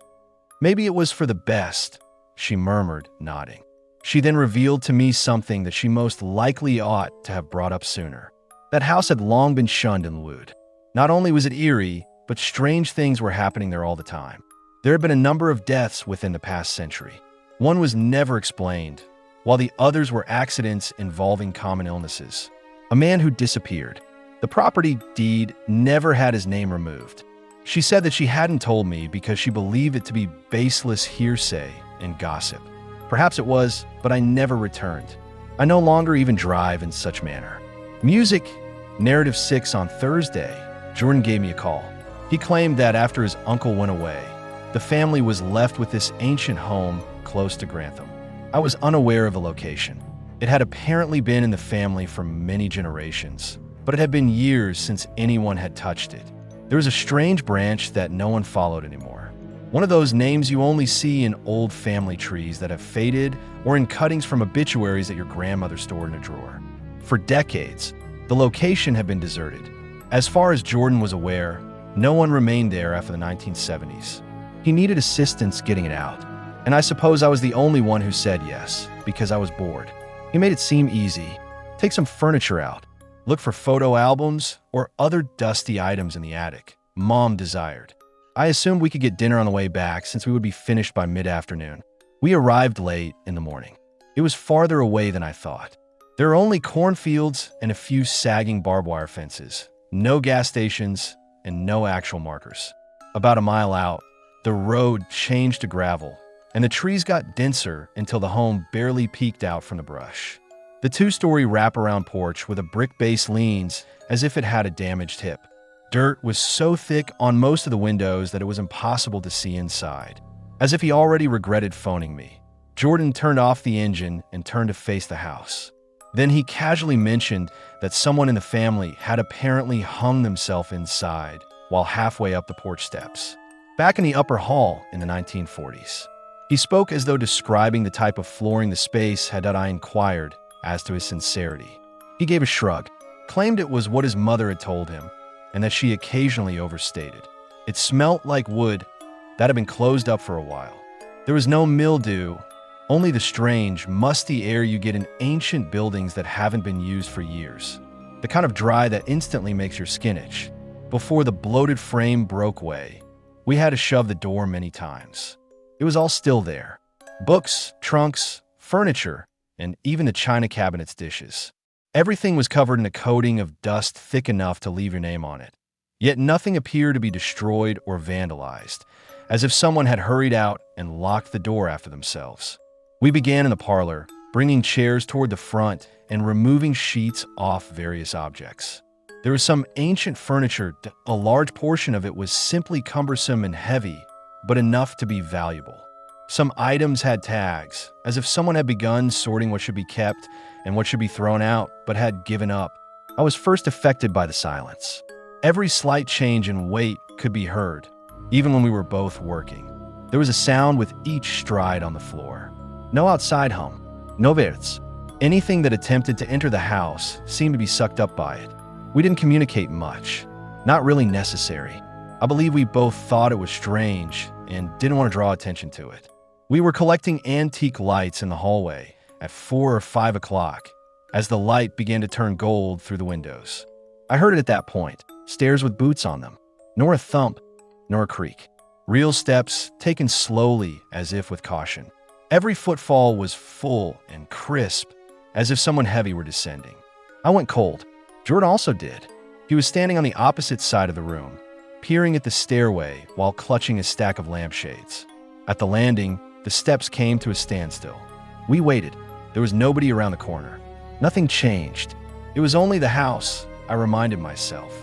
Speaker 1: "Maybe it was for the best," she murmured, nodding. She then revealed to me something that she most likely ought to have brought up sooner. That house had long been shunned and lewd. Not only was it eerie, but strange things were happening there all the time. There had been a number of deaths within the past century. One was never explained, while the others were accidents involving common illnesses. A man who disappeared. The property deed never had his name removed. She said that she hadn't told me because she believed it to be baseless hearsay and gossip. Perhaps it was, but I never returned. I no longer even drive in such manner. Music, Narrative 6 on Thursday, Jordan gave me a call. He claimed that after his uncle went away, the family was left with this ancient home close to Grantham. I was unaware of the location. It had apparently been in the family for many generations, but it had been years since anyone had touched it. There was a strange branch that no one followed anymore. One of those names you only see in old family trees that have faded or in cuttings from obituaries that your grandmother stored in a drawer. For decades, the location had been deserted. As far as Jordan was aware, no one remained there after the 1970s. He needed assistance getting it out, and I suppose I was the only one who said yes, because I was bored. He made it seem easy. Take some furniture out. Look for photo albums or other dusty items in the attic. Mom desired. I assumed we could get dinner on the way back since we would be finished by mid-afternoon. We arrived late in the morning. It was farther away than I thought. There are only cornfields and a few sagging barbed wire fences, no gas stations, and no actual markers. About a mile out, the road changed to gravel, and the trees got denser until the home barely peeked out from the brush. The two-story wraparound porch with a brick base leans as if it had a damaged hip. Dirt was so thick on most of the windows that it was impossible to see inside. As if he already regretted phoning me, Jordan turned off the engine and turned to face the house. Then he casually mentioned that someone in the family had apparently hung themselves inside while halfway up the porch steps, back in the upper hall in the 1940s. He spoke as though describing the type of flooring the space had that I inquired as to his sincerity. He gave a shrug, claimed it was what his mother had told him, and that she occasionally overstated. It smelt like wood that had been closed up for a while. There was no mildew, only the strange, musty air you get in ancient buildings that haven't been used for years. The kind of dry that instantly makes your skin itch. Before the bloated frame broke away, we had to shove the door many times. It was all still there. Books, trunks, furniture, and even the china cabinet's dishes. Everything was covered in a coating of dust thick enough to leave your name on it. Yet nothing appeared to be destroyed or vandalized, as if someone had hurried out and locked the door after themselves. We began in the parlor, bringing chairs toward the front and removing sheets off various objects. There was some ancient furniture. A large portion of it was simply cumbersome and heavy, but enough to be valuable. Some items had tags, as if someone had begun sorting what should be kept and what should be thrown out, but had given up. I was first affected by the silence. Every slight change in weight could be heard, even when we were both working. There was a sound with each stride on the floor. No outside hum, no birds. Anything that attempted to enter the house seemed to be sucked up by it. We didn't communicate much, not really necessary. I believe we both thought it was strange and didn't want to draw attention to it. We were collecting antique lights in the hallway at 4 or 5 o'clock as the light began to turn gold through the windows. I heard it at that point, stairs with boots on them, nor a thump, nor a creak. Real steps taken slowly as if with caution. Every footfall was full and crisp, as if someone heavy were descending. I went cold. Jordan also did. He was standing on the opposite side of the room, peering at the stairway while clutching a stack of lampshades. At the landing, the steps came to a standstill. We waited. There was nobody around the corner. Nothing changed. It was only the house, I reminded myself.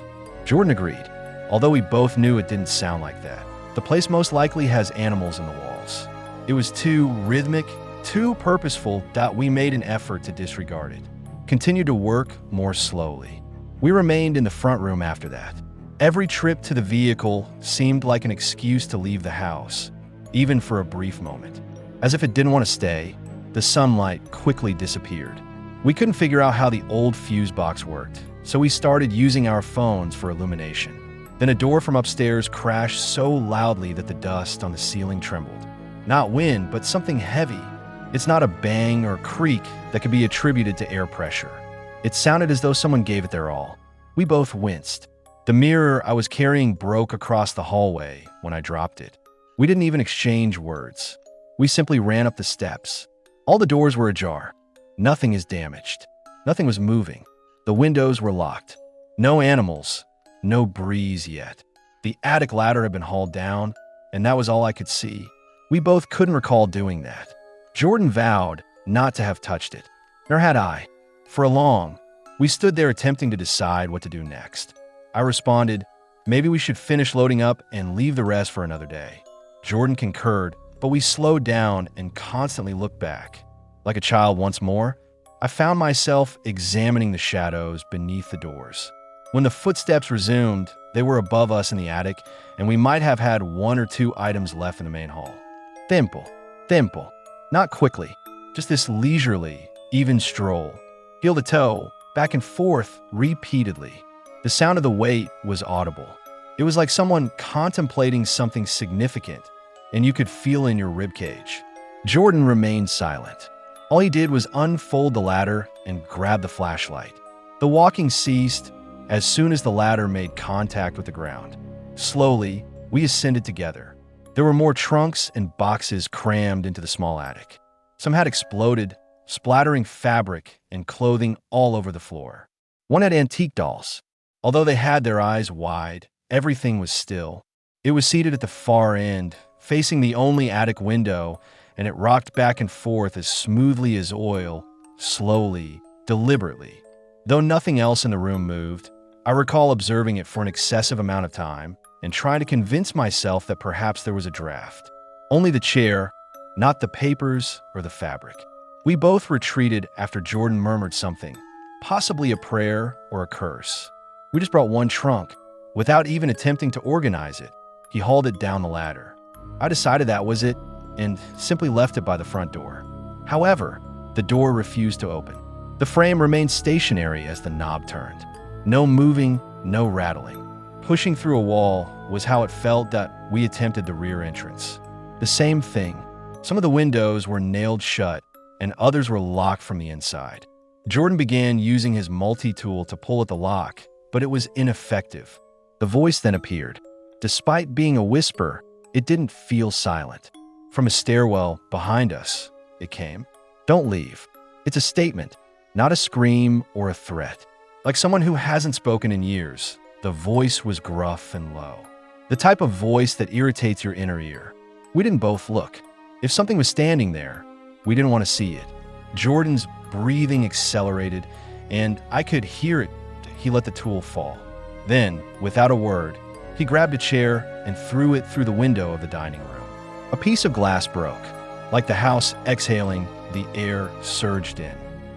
Speaker 1: Jordan agreed, although we both knew it didn't sound like that. The place most likely has animals in the walls. It was too rhythmic, too purposeful that we made an effort to disregard it. Continued to work more slowly. We remained in the front room after that. Every trip to the vehicle seemed like an excuse to leave the house, even for a brief moment. As if it didn't want to stay, the sunlight quickly disappeared. We couldn't figure out how the old fuse box worked, so we started using our phones for illumination. Then a door from upstairs crashed so loudly that the dust on the ceiling trembled. Not wind, but something heavy. It's not a bang or creak that could be attributed to air pressure. It sounded as though someone gave it their all. We both winced. The mirror I was carrying broke across the hallway when I dropped it. We didn't even exchange words. We simply ran up the steps. All the doors were ajar. Nothing is damaged. Nothing was moving. The windows were locked. No animals. No breeze yet. The attic ladder had been hauled down, and that was all I could see. We both couldn't recall doing that. Jordan vowed not to have touched it, nor had I. For long, we stood there attempting to decide what to do next. I responded, maybe we should finish loading up and leave the rest for another day. Jordan concurred, but we slowed down and constantly looked back. Like a child once more, I found myself examining the shadows beneath the doors. When the footsteps resumed, they were above us in the attic, and we might have had 1 or 2 items left in the main hall. Tempo. Not quickly, just this leisurely, even stroll. Heel to toe, back and forth, repeatedly. The sound of the weight was audible. It was like someone contemplating something significant, and you could feel in your ribcage. Jordan remained silent. All he did was unfold the ladder and grabbed the flashlight. The walking ceased as soon as the ladder made contact with the ground. Slowly, we ascended together. There were more trunks and boxes crammed into the small attic. Some had exploded, splattering fabric and clothing all over the floor. One had antique dolls. Although they had their eyes wide, everything was still. It was seated at the far end, facing the only attic window, and it rocked back and forth as smoothly as oil, slowly, deliberately. Though nothing else in the room moved, I recall observing it for an excessive amount of time and trying to convince myself that perhaps there was a draft. Only the chair, not the papers or the fabric. We both retreated after Jordan murmured something, possibly a prayer or a curse. We just brought one trunk. Without even attempting to organize it, he hauled it down the ladder. I decided that was it and simply left it by the front door. However, the door refused to open. The frame remained stationary as the knob turned. No moving, no rattling. Pushing through a wall was how it felt that we attempted the rear entrance. The same thing. Some of the windows were nailed shut and others were locked from the inside. Jordan began using his multi-tool to pull at the lock, but it was ineffective. The voice then appeared. Despite being a whisper, it didn't feel silent. From a stairwell behind us, it came. "Don't leave." It's a statement, not a scream or a threat. Like someone who hasn't spoken in years, the voice was gruff and low. The type of voice that irritates your inner ear. We didn't both look. If something was standing there, we didn't want to see it. Jordan's breathing accelerated, and I could hear it. He let the tool fall. Then, without a word, he grabbed a chair and threw it through the window of the dining room. A piece of glass broke. Like the house exhaling, the air surged in.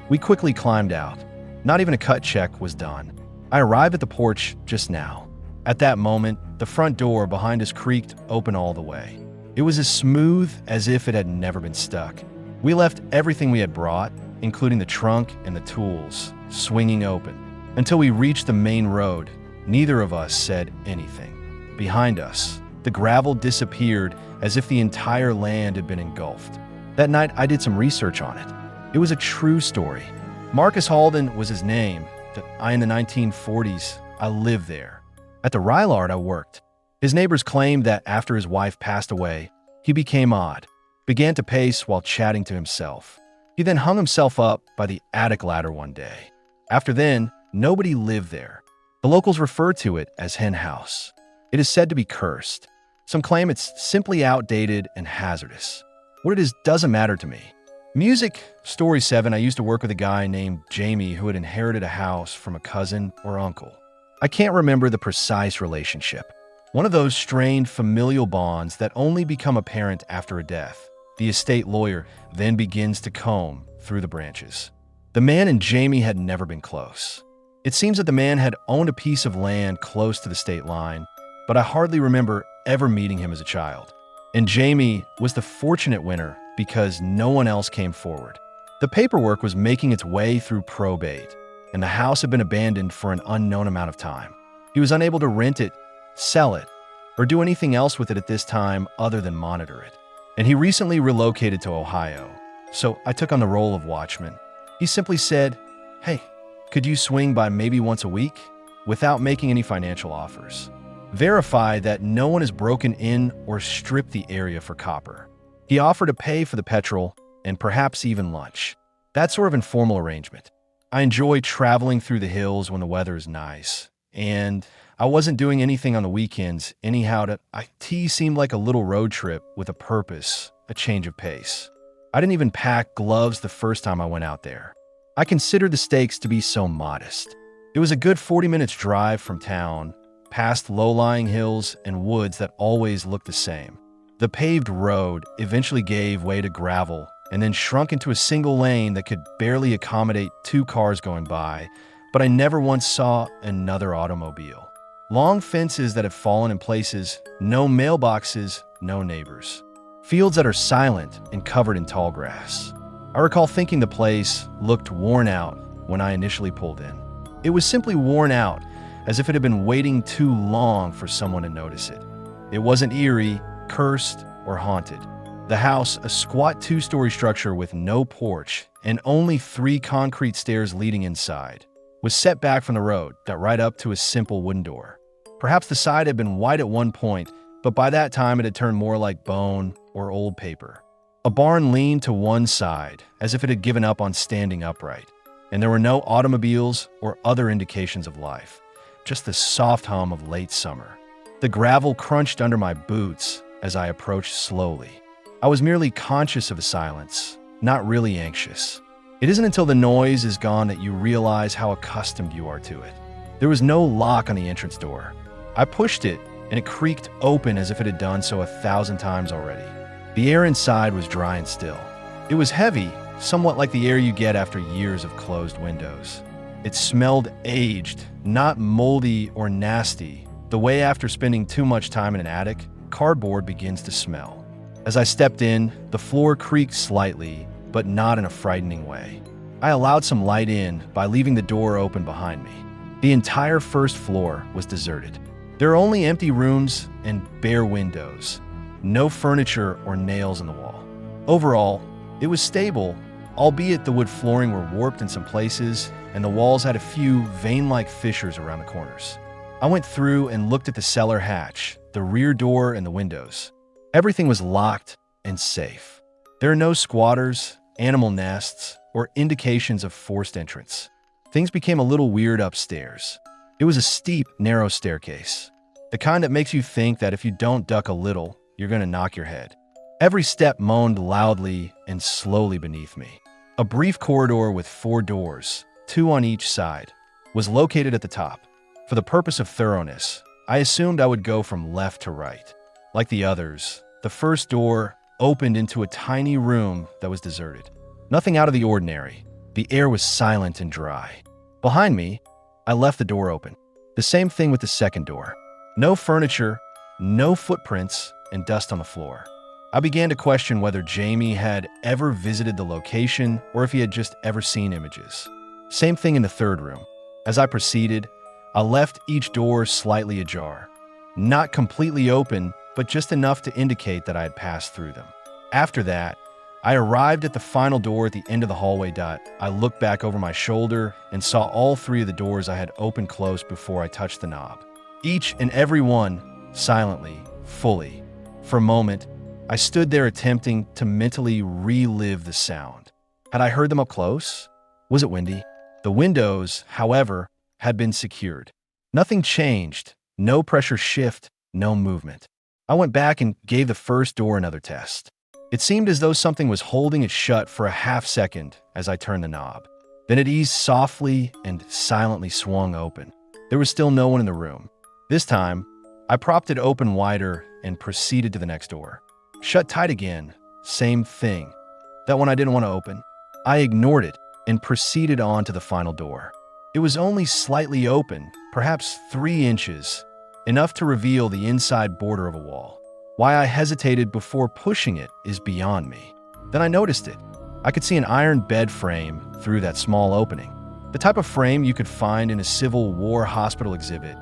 Speaker 1: We quickly climbed out. Not even a cut check was done. I arrived at the porch just now. At that moment, the front door behind us creaked open all the way. It was as smooth as if it had never been stuck. We left everything we had brought, including the trunk and the tools, swinging open. Until we reached the main road, neither of us said anything. Behind us, the gravel disappeared as if the entire land had been engulfed. That night, I did some research on it. It was a true story. Marcus Halden was his name. In the 1940s, I lived there. At the Rylard, I worked. His neighbors claimed that after his wife passed away, he became odd, began to pace while chatting to himself. He then hung himself up by the attic ladder one day. After then, nobody lived there. The locals refer to it as Hen House. It is said to be cursed. Some claim it's simply outdated and hazardous. What it is doesn't matter to me. Music, Story 7, I used to work with a guy named Jamie who had inherited a house from a cousin or uncle. I can't remember the precise relationship. One of those strained familial bonds that only become apparent after a death. The estate lawyer then begins to comb through the branches. The man and Jamie had never been close. It seems that the man had owned a piece of land close to the state line, but I hardly remember ever meeting him as a child. And Jamie was the fortunate winner because no one else came forward. The paperwork was making its way through probate, and the house had been abandoned for an unknown amount of time. He was unable to rent it, sell it, or do anything else with it at this time other than monitor it. And he recently relocated to Ohio, so I took on the role of watchman. He simply said, "Hey, could you swing by maybe once a week?" without making any financial offers. Verify that no one has broken in or stripped the area for copper. He offered to pay for the petrol and perhaps even lunch. That sort of informal arrangement. I enjoy traveling through the hills when the weather is nice, and I wasn't doing anything on the weekends anyhow. Tea seemed like a little road trip with a purpose, a change of pace. I didn't even pack gloves the first time I went out there. I considered the stakes to be so modest. It was a good 40 minutes drive from town, past low-lying hills and woods that always looked the same. The paved road eventually gave way to gravel and then shrunk into a single lane that could barely accommodate 2 cars going by, but I never once saw another automobile. Long fences that have fallen in places, no mailboxes, no neighbors. Fields that are silent and covered in tall grass. I recall thinking the place looked worn out when I initially pulled in. It was simply worn out, as if it had been waiting too long for someone to notice it. It wasn't eerie, cursed, or haunted. The house, a squat two-story structure with no porch and only 3 concrete stairs leading inside, was set back from the road, got right up to a simple wooden door. Perhaps the side had been white at one point, but by that time it had turned more like bone or old paper. A barn leaned to one side, as if it had given up on standing upright, and there were no automobiles or other indications of life, just the soft hum of late summer. The gravel crunched under my boots as I approached slowly. I was merely conscious of a silence, not really anxious. It isn't until the noise is gone that you realize how accustomed you are to it. There was no lock on the entrance door. I pushed it, and it creaked open as if it had done so 1,000 times already. The air inside was dry and still. It was heavy, somewhat like the air you get after years of closed windows. It smelled aged, not moldy or nasty, the way after spending too much time in an attic, cardboard begins to smell. As I stepped in, the floor creaked slightly, but not in a frightening way. I allowed some light in by leaving the door open behind me. The entire first floor was deserted. There are only empty rooms and bare windows. No furniture or nails in the wall. Overall, it was stable, albeit the wood flooring were warped in some places, and the walls had a few vein-like fissures around the corners. I went through and looked at the cellar hatch, the rear door, and the windows. Everything was locked and safe. There are no squatters, animal nests, or indications of forced entrance. Things became a little weird upstairs. It was a steep, narrow staircase, the kind that makes you think that if you don't duck a little, you're going to knock your head. Every step moaned loudly and slowly beneath me. A brief corridor with 4 doors, 2 on each side, was located at the top. For the purpose of thoroughness, I assumed I would go from left to right. Like the others, the first door opened into a tiny room that was deserted. Nothing out of the ordinary. The air was silent and dry. Behind me, I left the door open. The same thing with the second door. No furniture, no footprints, and dust on the floor. I began to question whether Jamie had ever visited the location or if he had just ever seen images. Same thing in the third room. As I proceeded, I left each door slightly ajar. Not completely open, but just enough to indicate that I had passed through them. After that, I arrived at the final door at the end of the hallway. I looked back over my shoulder and saw all 3 of the doors I had opened close before I touched the knob. Each and every one, silently, fully. For a moment, I stood there attempting to mentally relive the sound. Had I heard them up close? Was it windy? The windows, however, had been secured. Nothing changed, no pressure shift, no movement. I went back and gave the first door another test. It seemed as though something was holding it shut for a half second as I turned the knob. Then it eased softly and silently swung open. There was still no one in the room. This time, I propped it open wider and proceeded to the next door. Shut tight again, same thing. That one I didn't want to open. I ignored it and proceeded on to the final door. It was only slightly open, perhaps 3 inches, enough to reveal the inside border of a wall. Why I hesitated before pushing it is beyond me. Then I noticed it. I could see an iron bed frame through that small opening. The type of frame you could find in a Civil War hospital exhibit,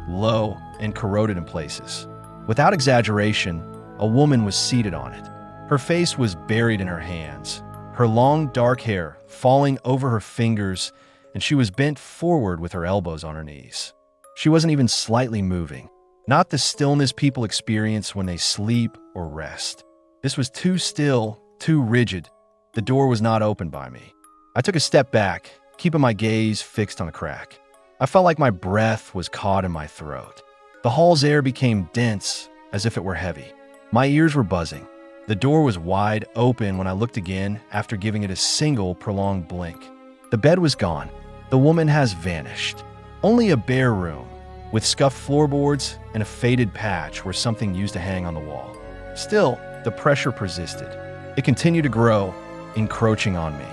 Speaker 1: low and corroded in places. Without exaggeration, a woman was seated on it. Her face was buried in her hands, her long dark hair falling over her fingers, and she was bent forward with her elbows on her knees. She wasn't even slightly moving, not the stillness people experience when they sleep or rest. This was too still, too rigid. The door was not opened by me. I took a step back, keeping my gaze fixed on the crack. I felt like my breath was caught in my throat. The hall's air became dense, as if it were heavy. My ears were buzzing. The door was wide open when I looked again after giving it a single prolonged blink. The bed was gone. The woman has vanished. Only a bare room, with scuffed floorboards and a faded patch where something used to hang on the wall. Still, the pressure persisted. It continued to grow, encroaching on me,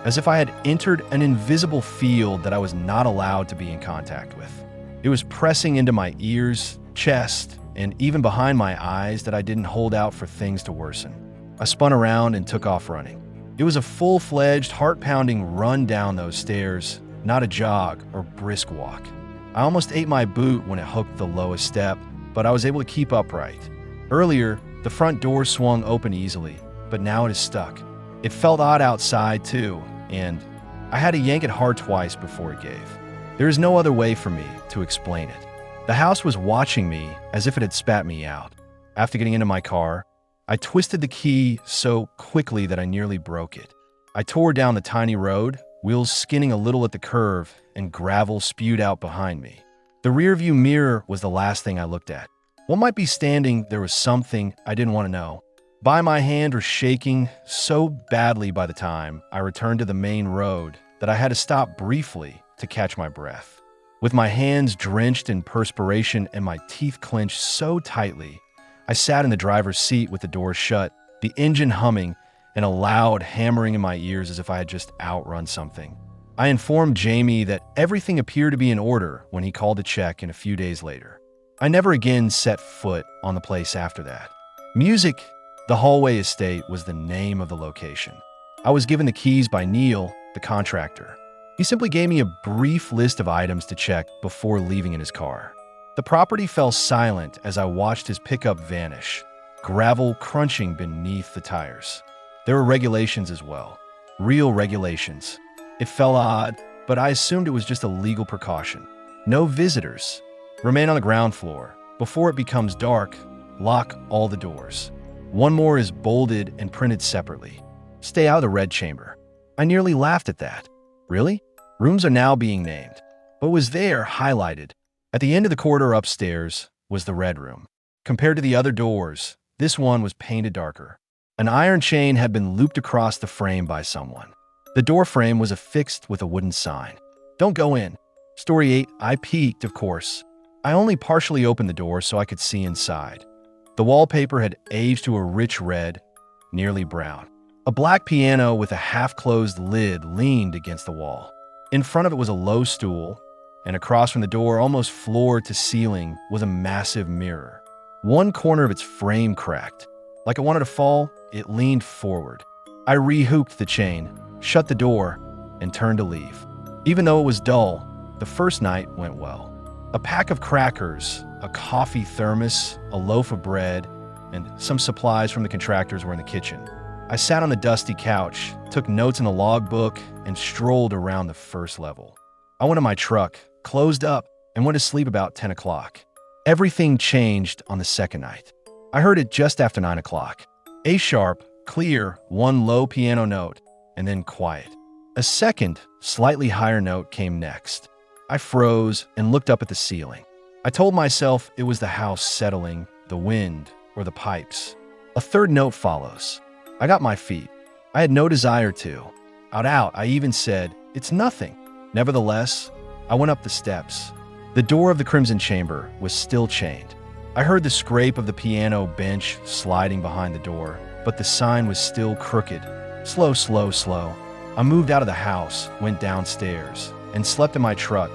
Speaker 1: as if I had entered an invisible field that I was not allowed to be in contact with. It was pressing into my ears, chest, and even behind my eyes that I didn't hold out for things to worsen. I spun around and took off running. It was a full-fledged, heart-pounding run down those stairs, not a jog or brisk walk. I almost ate my boot when it hooked the lowest step, but I was able to keep upright. Earlier, The front door swung open easily, but now it is stuck. It felt odd outside, too, and I had to yank it hard twice before it gave. There is no other way for me to explain it. The house was watching me as if it had spat me out. After getting into my car, I twisted the key so quickly that I nearly broke it. I tore down the tiny road, wheels skinning a little at the curve, and gravel spewed out behind me. The rearview mirror was the last thing I looked at. What might be standing there was something I didn't want to know. My hand was shaking so badly by the time I returned to the main road that I had to stop briefly to catch my breath. With my hands drenched in perspiration and my teeth clenched so tightly, I sat in the driver's seat with the doors shut, the engine humming, and a loud hammering in my ears as if I had just outrun something. I informed Jamie that everything appeared to be in order when he called to check in a few days later. I never again set foot on the place after that. Music, the Hallway Estate, was the name of the location. I was given the keys by Neil, the contractor. He simply gave me a brief list of items to check before leaving in his car. The property fell silent as I watched his pickup vanish, gravel crunching beneath the tires. There were regulations as well. Real regulations. It felt odd, but I assumed it was just a legal precaution. No visitors. Remain on the ground floor. Before it becomes dark, lock all the doors. One more is bolded and printed separately. Stay out of the red chamber. I nearly laughed at that. Really? Rooms are now being named. What was there highlighted? At the end of the corridor upstairs was the red room. Compared to the other doors, this one was painted darker. An iron chain had been looped across the frame by someone. The door frame was affixed with a wooden sign. Don't go in. Story 8, I peeked, of course. I only partially opened the door so I could see inside. The wallpaper had aged to a rich red, nearly brown. A black piano with a half-closed lid leaned against the wall. In front of it was a low stool, and across from the door, almost floor to ceiling, was a massive mirror. One corner of its frame cracked. Like it wanted to fall, it leaned forward. I rehooked the chain, shut the door, and turned to leave. Even though it was dull, the first night went well. A pack of crackers, a coffee thermos, a loaf of bread, and some supplies from the contractors were in the kitchen. I sat on the dusty couch, took notes in the logbook, and strolled around the first level. I went to my truck, closed up, and went to sleep about 10 o'clock. Everything changed on the second night. I heard it just after 9 o'clock. A sharp, clear, one low piano note, and then quiet. A second, slightly higher note came next. I froze and looked up at the ceiling. I told myself it was the house settling, the wind, or the pipes. A third note follows. I got my feet. I had no desire to. Out, I even said, "It's nothing." Nevertheless, I went up the steps. The door of the Crimson Chamber was still chained. I heard the scrape of the piano bench sliding behind the door, but the sign was still crooked. Slow, slow, slow. I moved out of the house, went downstairs, and slept in my truck.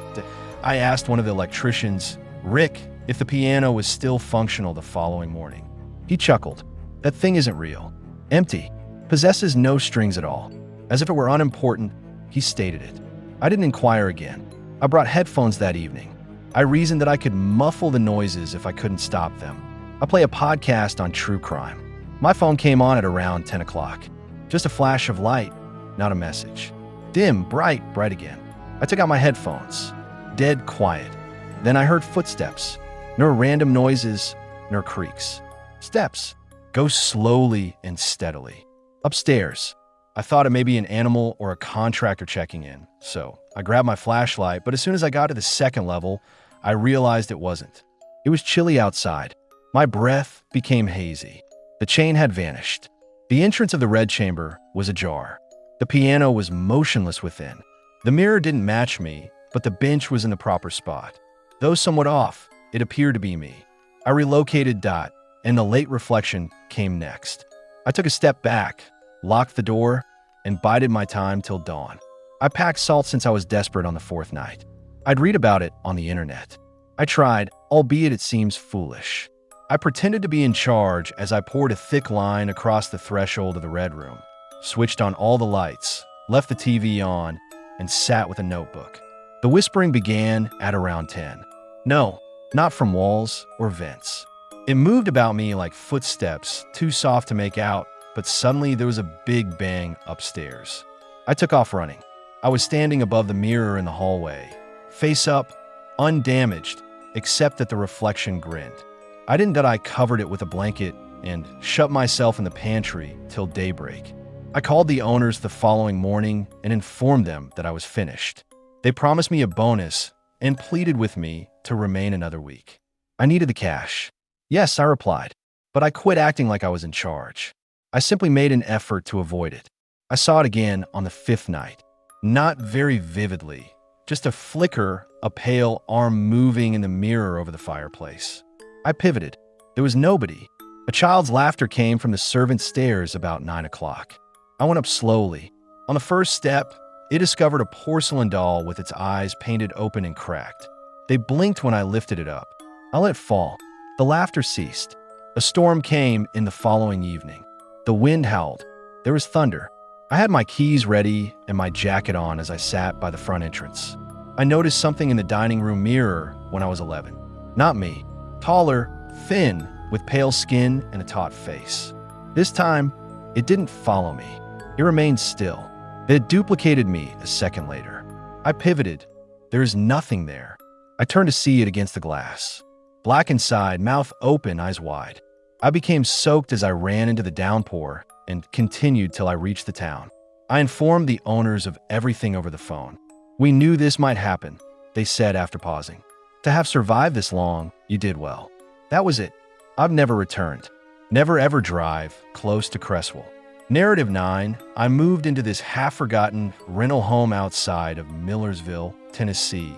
Speaker 1: I asked one of the electricians, Rick, if the piano was still functional the following morning. He chuckled. That thing isn't real. Empty. Possesses no strings at all. As if it were unimportant, he stated it. I didn't inquire again. I brought headphones that evening. I reasoned that I could muffle the noises if I couldn't stop them. I play a podcast on true crime. My phone came on at around 10 o'clock. Just a flash of light, not a message. Dim, bright again. I took out my headphones. Dead quiet. Then I heard footsteps. Nor random noises, nor creaks. Steps. Go slowly and steadily. Upstairs. I thought it may be an animal or a contractor checking in, so I grabbed my flashlight, but as soon as I got to the second level, I realized it wasn't. It was chilly outside. My breath became hazy. The chain had vanished. The entrance of the red chamber was ajar. The piano was motionless within. The mirror didn't match me, but the bench was in the proper spot. Though somewhat off, it appeared to be me. I relocated Dot, and the late reflection came next. I took a step back, locked the door, and bided my time till dawn. I packed salt since I was desperate on the fourth night. I'd read about it on the internet. I tried, albeit it seems foolish. I pretended to be in charge as I poured a thick line across the threshold of the red room, switched on all the lights, left the TV on, and sat with a notebook. The whispering began at around 10. No, not from walls or vents. It moved about me like footsteps, too soft to make out, but suddenly there was a big bang upstairs. I took off running. I was standing above the mirror in the hallway, face up, undamaged, except that the reflection grinned. I didn't that I covered it with a blanket and shut myself in the pantry till daybreak. I called the owners the following morning and informed them that I was finished. They promised me a bonus and pleaded with me to remain another week. I needed the cash. Yes, I replied, but I quit acting like I was in charge. I simply made an effort to avoid it. I saw it again on the 5th night. Not very vividly, just a flicker, a pale arm moving in the mirror over the fireplace. I pivoted. There was nobody. A child's laughter came from the servants' stairs about 9 o'clock. I went up slowly. On the first step, it discovered a porcelain doll with its eyes painted open and cracked. They blinked when I lifted it up. I let it fall. The laughter ceased. A storm came in the following evening. The wind howled. There was thunder. I had my keys ready and my jacket on as I sat by the front entrance. I noticed something in the dining room mirror when I was 11. Not me. Taller, thin, with pale skin and a taut face. This time, it didn't follow me. It remained still. It had duplicated me a second later. I pivoted. There is nothing there. I turned to see it against the glass. Black inside, mouth open, eyes wide. I became soaked as I ran into the downpour and continued till I reached the town. I informed the owners of everything over the phone. We knew this might happen, they said after pausing. To have survived this long, you did well. That was it. I've never returned. Never ever drive close to Cresswell. Narrative 9, I moved into this half-forgotten rental home outside of Millersville, Tennessee,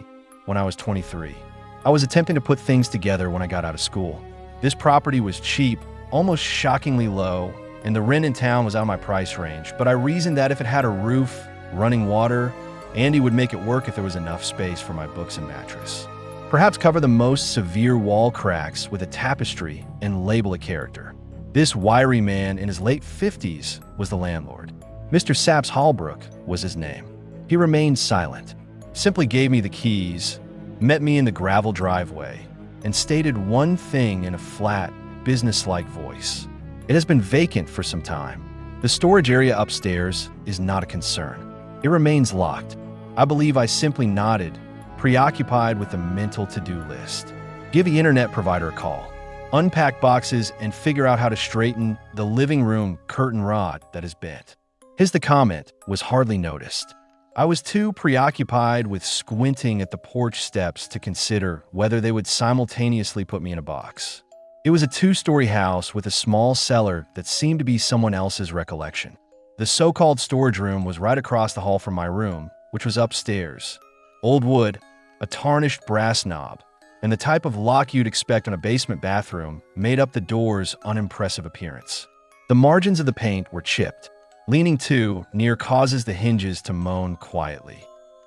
Speaker 1: when I was 23. I was attempting to put things together when I got out of school. This property was cheap, almost shockingly low, and the rent in town was out of my price range, but I reasoned that if it had a roof, running water, Andy would make it work if there was enough space for my books and mattress. Perhaps cover the most severe wall cracks with a tapestry and label a character. This wiry man in his late 50s was the landlord. Mr. Saps Hallbrook was his name. He remained silent, simply gave me the keys, met me in the gravel driveway, and stated one thing in a flat, businesslike voice. It has been vacant for some time. The storage area upstairs is not a concern. It remains locked. I believe I simply nodded, preoccupied with the mental to-do list. Give the internet provider a call. Unpack boxes and figure out how to straighten the living room curtain rod that is bent. The comment was hardly noticed. I was too preoccupied with squinting at the porch steps to consider whether they would simultaneously put me in a box. It was a 2-story house with a small cellar that seemed to be someone else's recollection. The so-called storage room was right across the hall from my room, which was upstairs. Old wood, a tarnished brass knob, and the type of lock you'd expect on a basement bathroom made up the door's unimpressive appearance. The margins of the paint were chipped, leaning to near causes the hinges to moan quietly.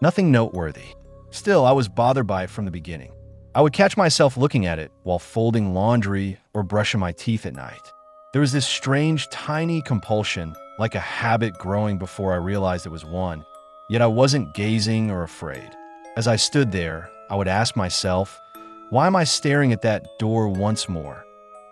Speaker 1: Nothing noteworthy. Still, I was bothered by it from the beginning. I would catch myself looking at it while folding laundry or brushing my teeth at night. There was this strange, tiny compulsion, like a habit growing before I realized it was one, yet I wasn't gazing or afraid. As I stood there, I would ask myself, why am I staring at that door once more?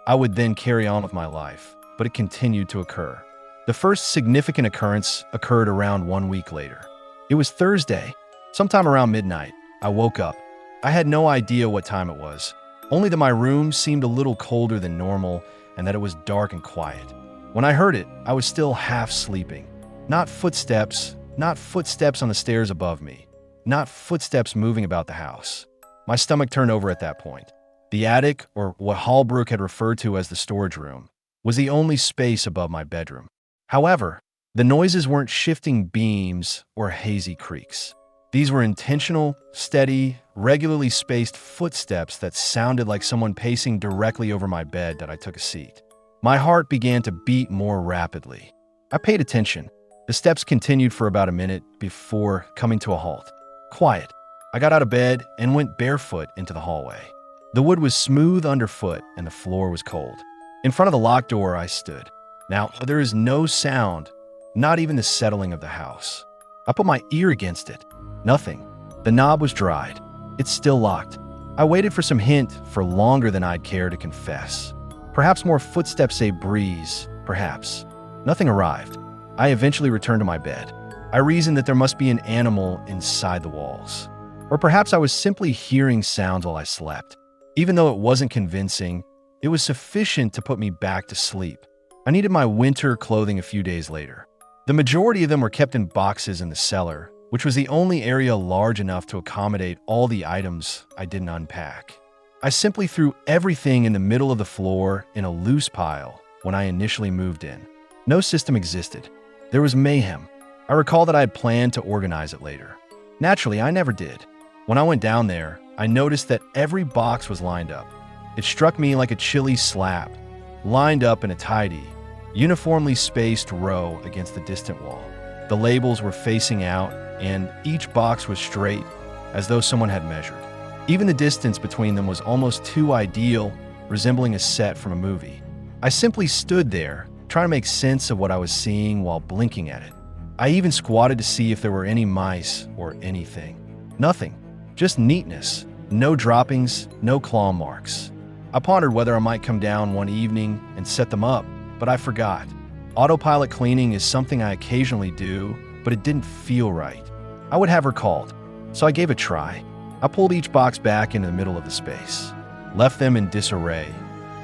Speaker 1: I would then carry on with my life, but it continued to occur. The first significant occurrence occurred around 1 week later. It was Thursday. Sometime around midnight, I woke up. I had no idea what time it was, only that my room seemed a little colder than normal and that it was dark and quiet. When I heard it, I was still half sleeping. Not footsteps on the stairs above me, not footsteps moving about the house. My stomach turned over at that point. The attic, or what Hallbrook had referred to as the storage room, was the only space above my bedroom. However, the noises weren't shifting beams or hazy creaks. These were intentional, steady, regularly spaced footsteps that sounded like someone pacing directly over my bed that I took a seat. My heart began to beat more rapidly. I paid attention. The steps continued for about a minute before coming to a halt. Quiet. I got out of bed and went barefoot into the hallway. The wood was smooth underfoot and the floor was cold. In front of the locked door, I stood. Now, there is no sound, not even the settling of the house. I put my ear against it. Nothing. The knob was dried. It's still locked. I waited for some hint for longer than I'd care to confess. Perhaps more footsteps, a breeze, perhaps. Nothing arrived. I eventually returned to my bed. I reasoned that there must be an animal inside the walls. Or perhaps I was simply hearing sounds while I slept. Even though it wasn't convincing, it was sufficient to put me back to sleep. I needed my winter clothing a few days later. The majority of them were kept in boxes in the cellar, which was the only area large enough to accommodate all the items I didn't unpack. I simply threw everything in the middle of the floor in a loose pile when I initially moved in. No system existed. There was mayhem. I recall that I had planned to organize it later. Naturally, I never did. When I went down there, I noticed that every box was lined up. It struck me like a chilly slap, lined up in a tidy, uniformly spaced row against the distant wall. The labels were facing out, and each box was straight, as though someone had measured. Even the distance between them was almost too ideal, resembling a set from a movie. I simply stood there, trying to make sense of what I was seeing while blinking at it. I even squatted to see if there were any mice or anything. Nothing. Just neatness. No droppings, no claw marks. I pondered whether I might come down one evening and set them up, but I forgot. Autopilot cleaning is something I occasionally do, but it didn't feel right. I would have her called, so I gave it a try. I pulled each box back into the middle of the space, left them in disarray.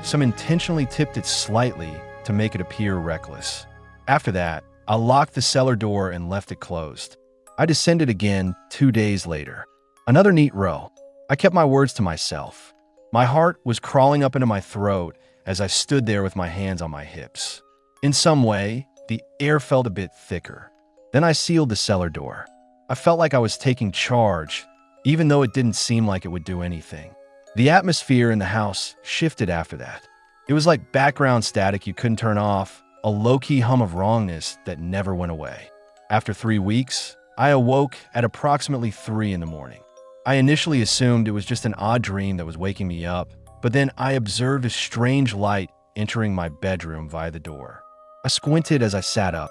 Speaker 1: Some intentionally tipped it slightly to make it appear reckless. After that, I locked the cellar door and left it closed. I descended again 2 days later. Another neat row. I kept my words to myself. My heart was crawling up into my throat as I stood there with my hands on my hips. In some way, the air felt a bit thicker. Then I sealed the cellar door. I felt like I was taking charge, even though it didn't seem like it would do anything. The atmosphere in the house shifted after that. It was like background static you couldn't turn off, a low-key hum of wrongness that never went away. After 3 weeks, I awoke at approximately 3 in the morning. I initially assumed it was just an odd dream that was waking me up, but then I observed a strange light entering my bedroom via the door. I squinted as I sat up.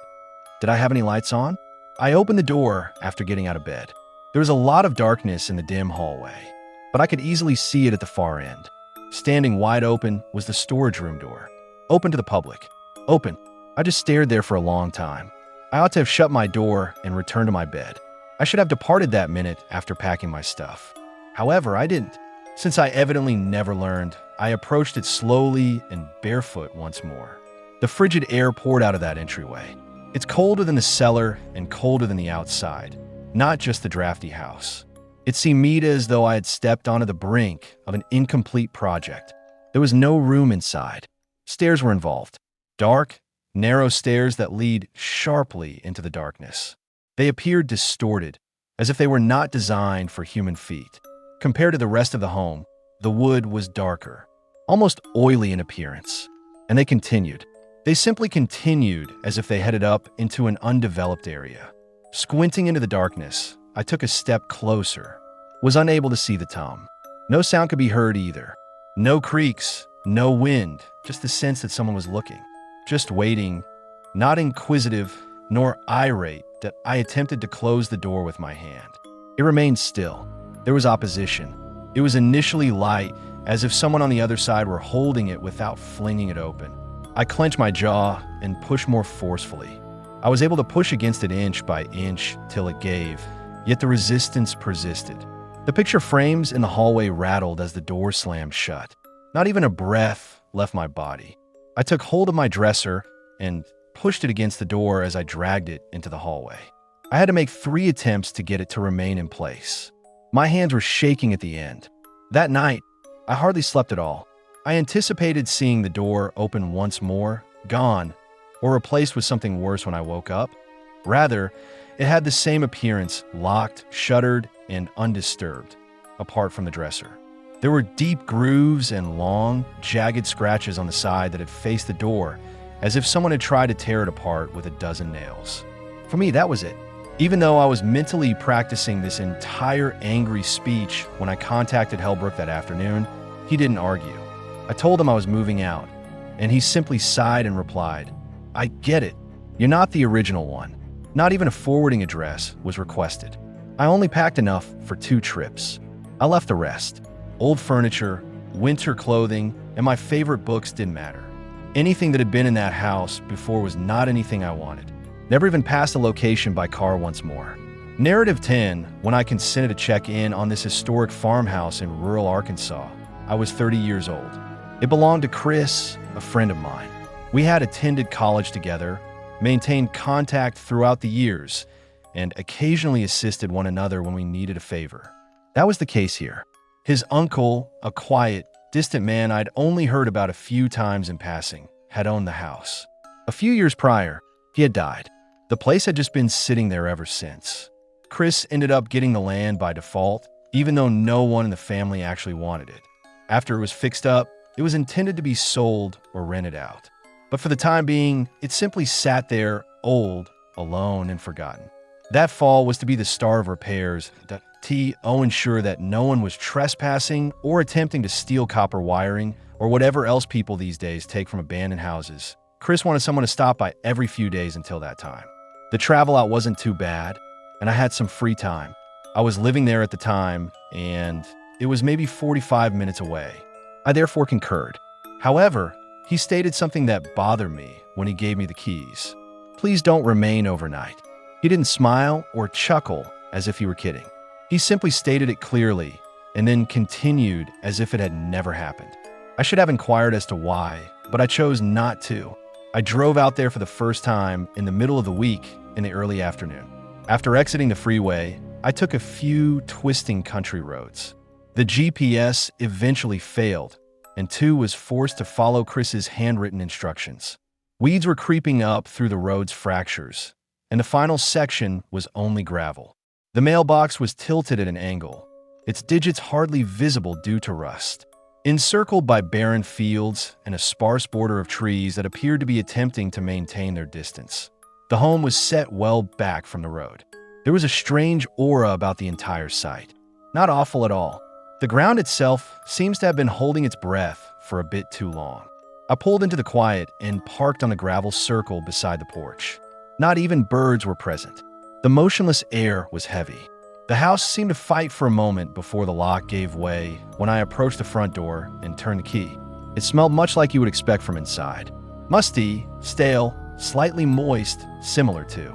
Speaker 1: Did I have any lights on? I opened the door after getting out of bed. There was a lot of darkness in the dim hallway, but I could easily see it at the far end. Standing wide open was the storage room door. Open to the public. Open. I just stared there for a long time. I ought to have shut my door and returned to my bed. I should have departed that minute after packing my stuff. However, I didn't. Since I evidently never learned, I approached it slowly and barefoot once more. The frigid air poured out of that entryway. It's colder than the cellar and colder than the outside, not just the drafty house. It seemed as though I had stepped onto the brink of an incomplete project. There was no room inside. Stairs were involved. Dark, narrow stairs that lead sharply into the darkness. They appeared distorted, as if they were not designed for human feet. Compared to the rest of the home, the wood was darker, almost oily in appearance. And they continued. They simply continued as if they headed up into an undeveloped area. Squinting into the darkness, I took a step closer, was unable to see the tom. No sound could be heard either. No creaks, no wind, just the sense that someone was looking. Just waiting, not inquisitive nor irate that I attempted to close the door with my hand. It remained still. There was opposition. It was initially light, as if someone on the other side were holding it without flinging it open. I clenched my jaw and pushed more forcefully. I was able to push against it inch by inch till it gave, yet the resistance persisted. The picture frames in the hallway rattled as the door slammed shut. Not even a breath left my body. I took hold of my dresser and pushed it against the door as I dragged it into the hallway. I had to make 3 attempts to get it to remain in place. My hands were shaking at the end. That night, I hardly slept at all. I anticipated seeing the door open once more, gone, or replaced with something worse when I woke up. Rather, it had the same appearance, locked, shuttered, and undisturbed, apart from the dresser. There were deep grooves and long, jagged scratches on the side that had faced the door, as if someone had tried to tear it apart with a dozen nails. For me, that was it. Even though I was mentally practicing this entire angry speech when I contacted Hellbrook that afternoon, he didn't argue. I told him I was moving out, and he simply sighed and replied, "I get it. You're not the original one." Not even a forwarding address was requested. I only packed enough for 2 trips. I left the rest. Old furniture, winter clothing, and my favorite books didn't matter. Anything that had been in that house before was not anything I wanted. Never even passed the location by car once more. Narrative 10, when I consented to check in on this historic farmhouse in rural Arkansas, I was 30 years old. It belonged to Chris, a friend of mine. We had attended college together, maintained contact throughout the years, and occasionally assisted one another when we needed a favor. That was the case here. His uncle, a quiet, distant man I'd only heard about a few times in passing, had owned the house. A few years prior, he had died. The place had just been sitting there ever since. Chris ended up getting the land by default, even though no one in the family actually wanted it. After it was fixed up, it was intended to be sold or rented out. But for the time being, it simply sat there, old, alone, and forgotten. That fall was to be the star of repairs to ensure that no one was trespassing or attempting to steal copper wiring or whatever else people these days take from abandoned houses. Chris wanted someone to stop by every few days until that time. The travel out wasn't too bad, and I had some free time. I was living there at the time, and it was maybe 45 minutes away. I therefore concurred. However, he stated something that bothered me when he gave me the keys. Please don't remain overnight. He didn't smile or chuckle as if he were kidding. He simply stated it clearly and then continued as if it had never happened. I should have inquired as to why, but I chose not to. I drove out there for the first time in the middle of the week in the early afternoon. After exiting the freeway, I took a few twisting country roads. The GPS eventually failed, and 2 was forced to follow Chris's handwritten instructions. Weeds were creeping up through the road's fractures, and the final section was only gravel. The mailbox was tilted at an angle, its digits hardly visible due to rust. Encircled by barren fields and a sparse border of trees that appeared to be attempting to maintain their distance. The home was set well back from the road. There was a strange aura about the entire site. Not awful at all. The ground itself seems to have been holding its breath for a bit too long. I pulled into the quiet and parked on the gravel circle beside the porch. Not even birds were present. The motionless air was heavy. The house seemed to fight for a moment before the lock gave way when I approached the front door and turned the key. It smelled much like you would expect from inside. Musty, stale, slightly moist, similar to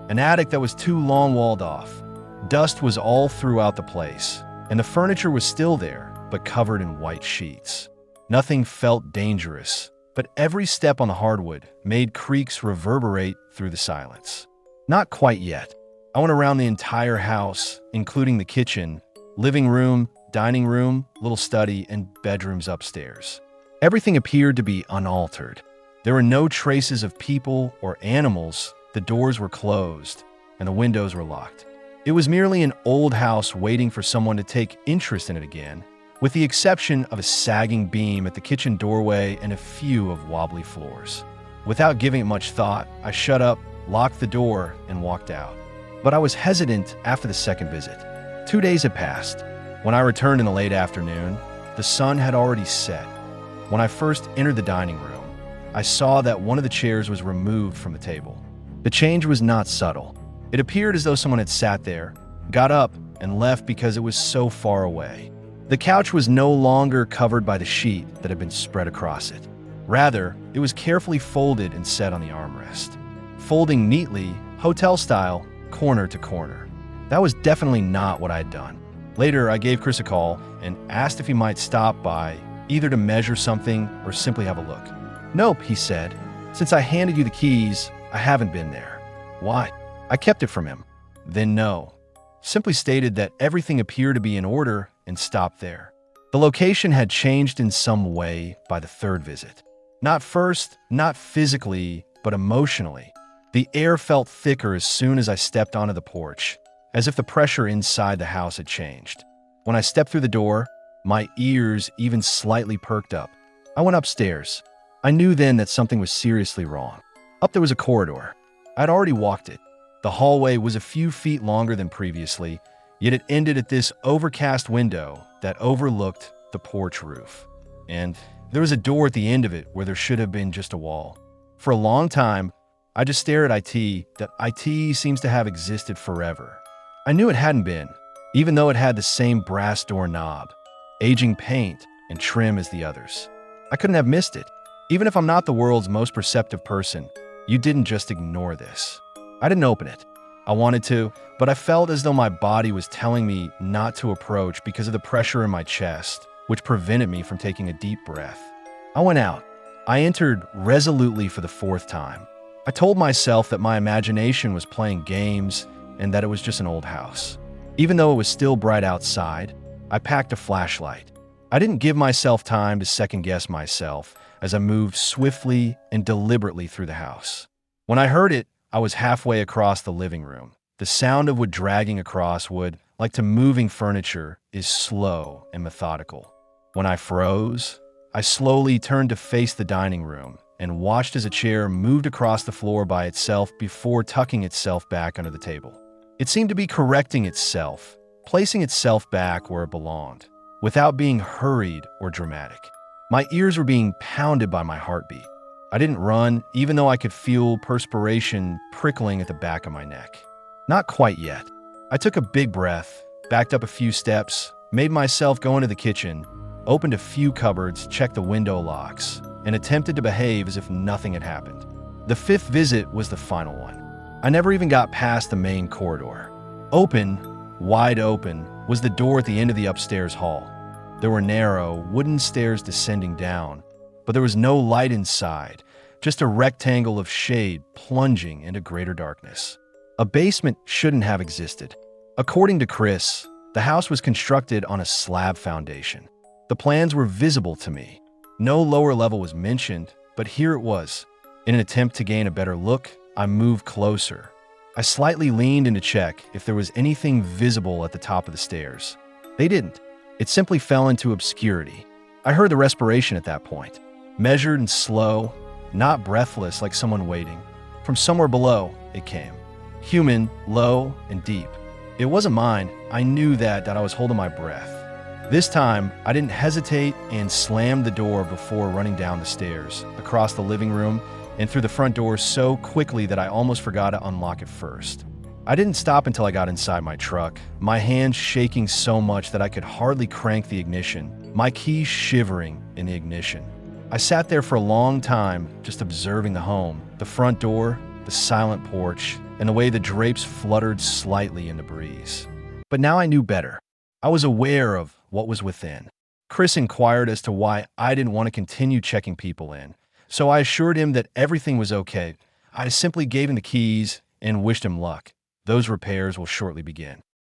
Speaker 1: an attic that was too long walled off. Dust was all throughout the place, and the furniture was still there, but covered in white sheets. Nothing felt dangerous, but every step on the hardwood made creaks reverberate through the silence. Not quite yet. I went around the entire house, including the kitchen, living room, dining room, little study, and bedrooms upstairs. Everything appeared to be unaltered. There were no traces of people or animals, the doors were closed, and the windows were locked. It was merely an old house waiting for someone to take interest in it again, with the exception of a sagging beam at the kitchen doorway and a few of wobbly floors. Without giving it much thought, I shut up, locked the door, and walked out. But I was hesitant after the second visit. 2 days had passed. When I returned in the late afternoon, the sun had already set. When I first entered the dining room, I saw that one of the chairs was removed from the table. The change was not subtle. It appeared as though someone had sat there, got up, and left because it was so far away. The couch was no longer covered by the sheet that had been spread across it. Rather, it was carefully folded and set on the armrest. Folding neatly, hotel-style, corner to corner. That was definitely not what I had done. Later, I gave Chris a call and asked if he might stop by, either to measure something or simply have a look. "Nope," he said. "Since I handed you the keys, I haven't been there." "Why?" I kept it from him. Then no. Simply stated that everything appeared to be in order and stopped there. The location had changed in some way by the third visit. Not first, not physically, but emotionally. The air felt thicker as soon as I stepped onto the porch, as if the pressure inside the house had changed. When I stepped through the door, my ears even slightly perked up. I went upstairs. I knew then that something was seriously wrong. Up there was a corridor. I'd already walked it. The hallway was a few feet longer than previously, yet it ended at this overcast window that overlooked the porch roof. And there was a door at the end of it where there should have been just a wall. For a long time, I just stared at that IT seems to have existed forever. I knew it hadn't been, even though it had the same brass door knob, aging paint, and trim as the others. I couldn't have missed it. Even if I'm not the world's most perceptive person, you didn't just ignore this. I didn't open it. I wanted to, but I felt as though my body was telling me not to approach because of the pressure in my chest, which prevented me from taking a deep breath. I went out. I entered resolutely for the fourth time. I told myself that my imagination was playing games and that it was just an old house. Even though it was still bright outside, I packed a flashlight. I didn't give myself time to second-guess myself as I moved swiftly and deliberately through the house. When I heard it, I was halfway across the living room. The sound of wood dragging across wood, like to moving furniture, is slow and methodical. When I froze, I slowly turned to face the dining room and watched as a chair moved across the floor by itself before tucking itself back under the table. It seemed to be correcting itself, placing itself back where it belonged, without being hurried or dramatic. My ears were being pounded by my heartbeat. I didn't run, even though I could feel perspiration prickling at the back of my neck. Not quite yet. I took a big breath, backed up a few steps, made myself go into the kitchen, opened a few cupboards, checked the window locks, and attempted to behave as if nothing had happened. The fifth visit was the final one. I never even got past the main corridor. Open, wide open, was the door at the end of the upstairs hall. There were narrow, wooden stairs descending down, but there was no light inside, just a rectangle of shade plunging into greater darkness. A basement shouldn't have existed. According to Chris, the house was constructed on a slab foundation. The plans were visible to me. No lower level was mentioned, but here it was. In an attempt to gain a better look, I moved closer. I slightly leaned in to check if there was anything visible at the top of the stairs. They didn't. It simply fell into obscurity. I heard the respiration at that point. Measured and slow, not breathless like someone waiting. From somewhere below, it came. Human, low, and deep. It wasn't mine. I knew that I was holding my breath. This time, I didn't hesitate and slammed the door before running down the stairs, across the living room, and through the front door so quickly that I almost forgot to unlock it first. I didn't stop until I got inside my truck, my hands shaking so much that I could hardly crank the ignition, my keys shivering in the ignition. I sat there for a long time, just observing the home, the front door, the silent porch, and the way the drapes fluttered slightly in the breeze. But now I knew better. I was aware of what was within. Chris inquired as to why I didn't want to continue checking people in, so I assured him that everything was okay. I simply gave him the keys and wished him luck. Those repairs will shortly begin.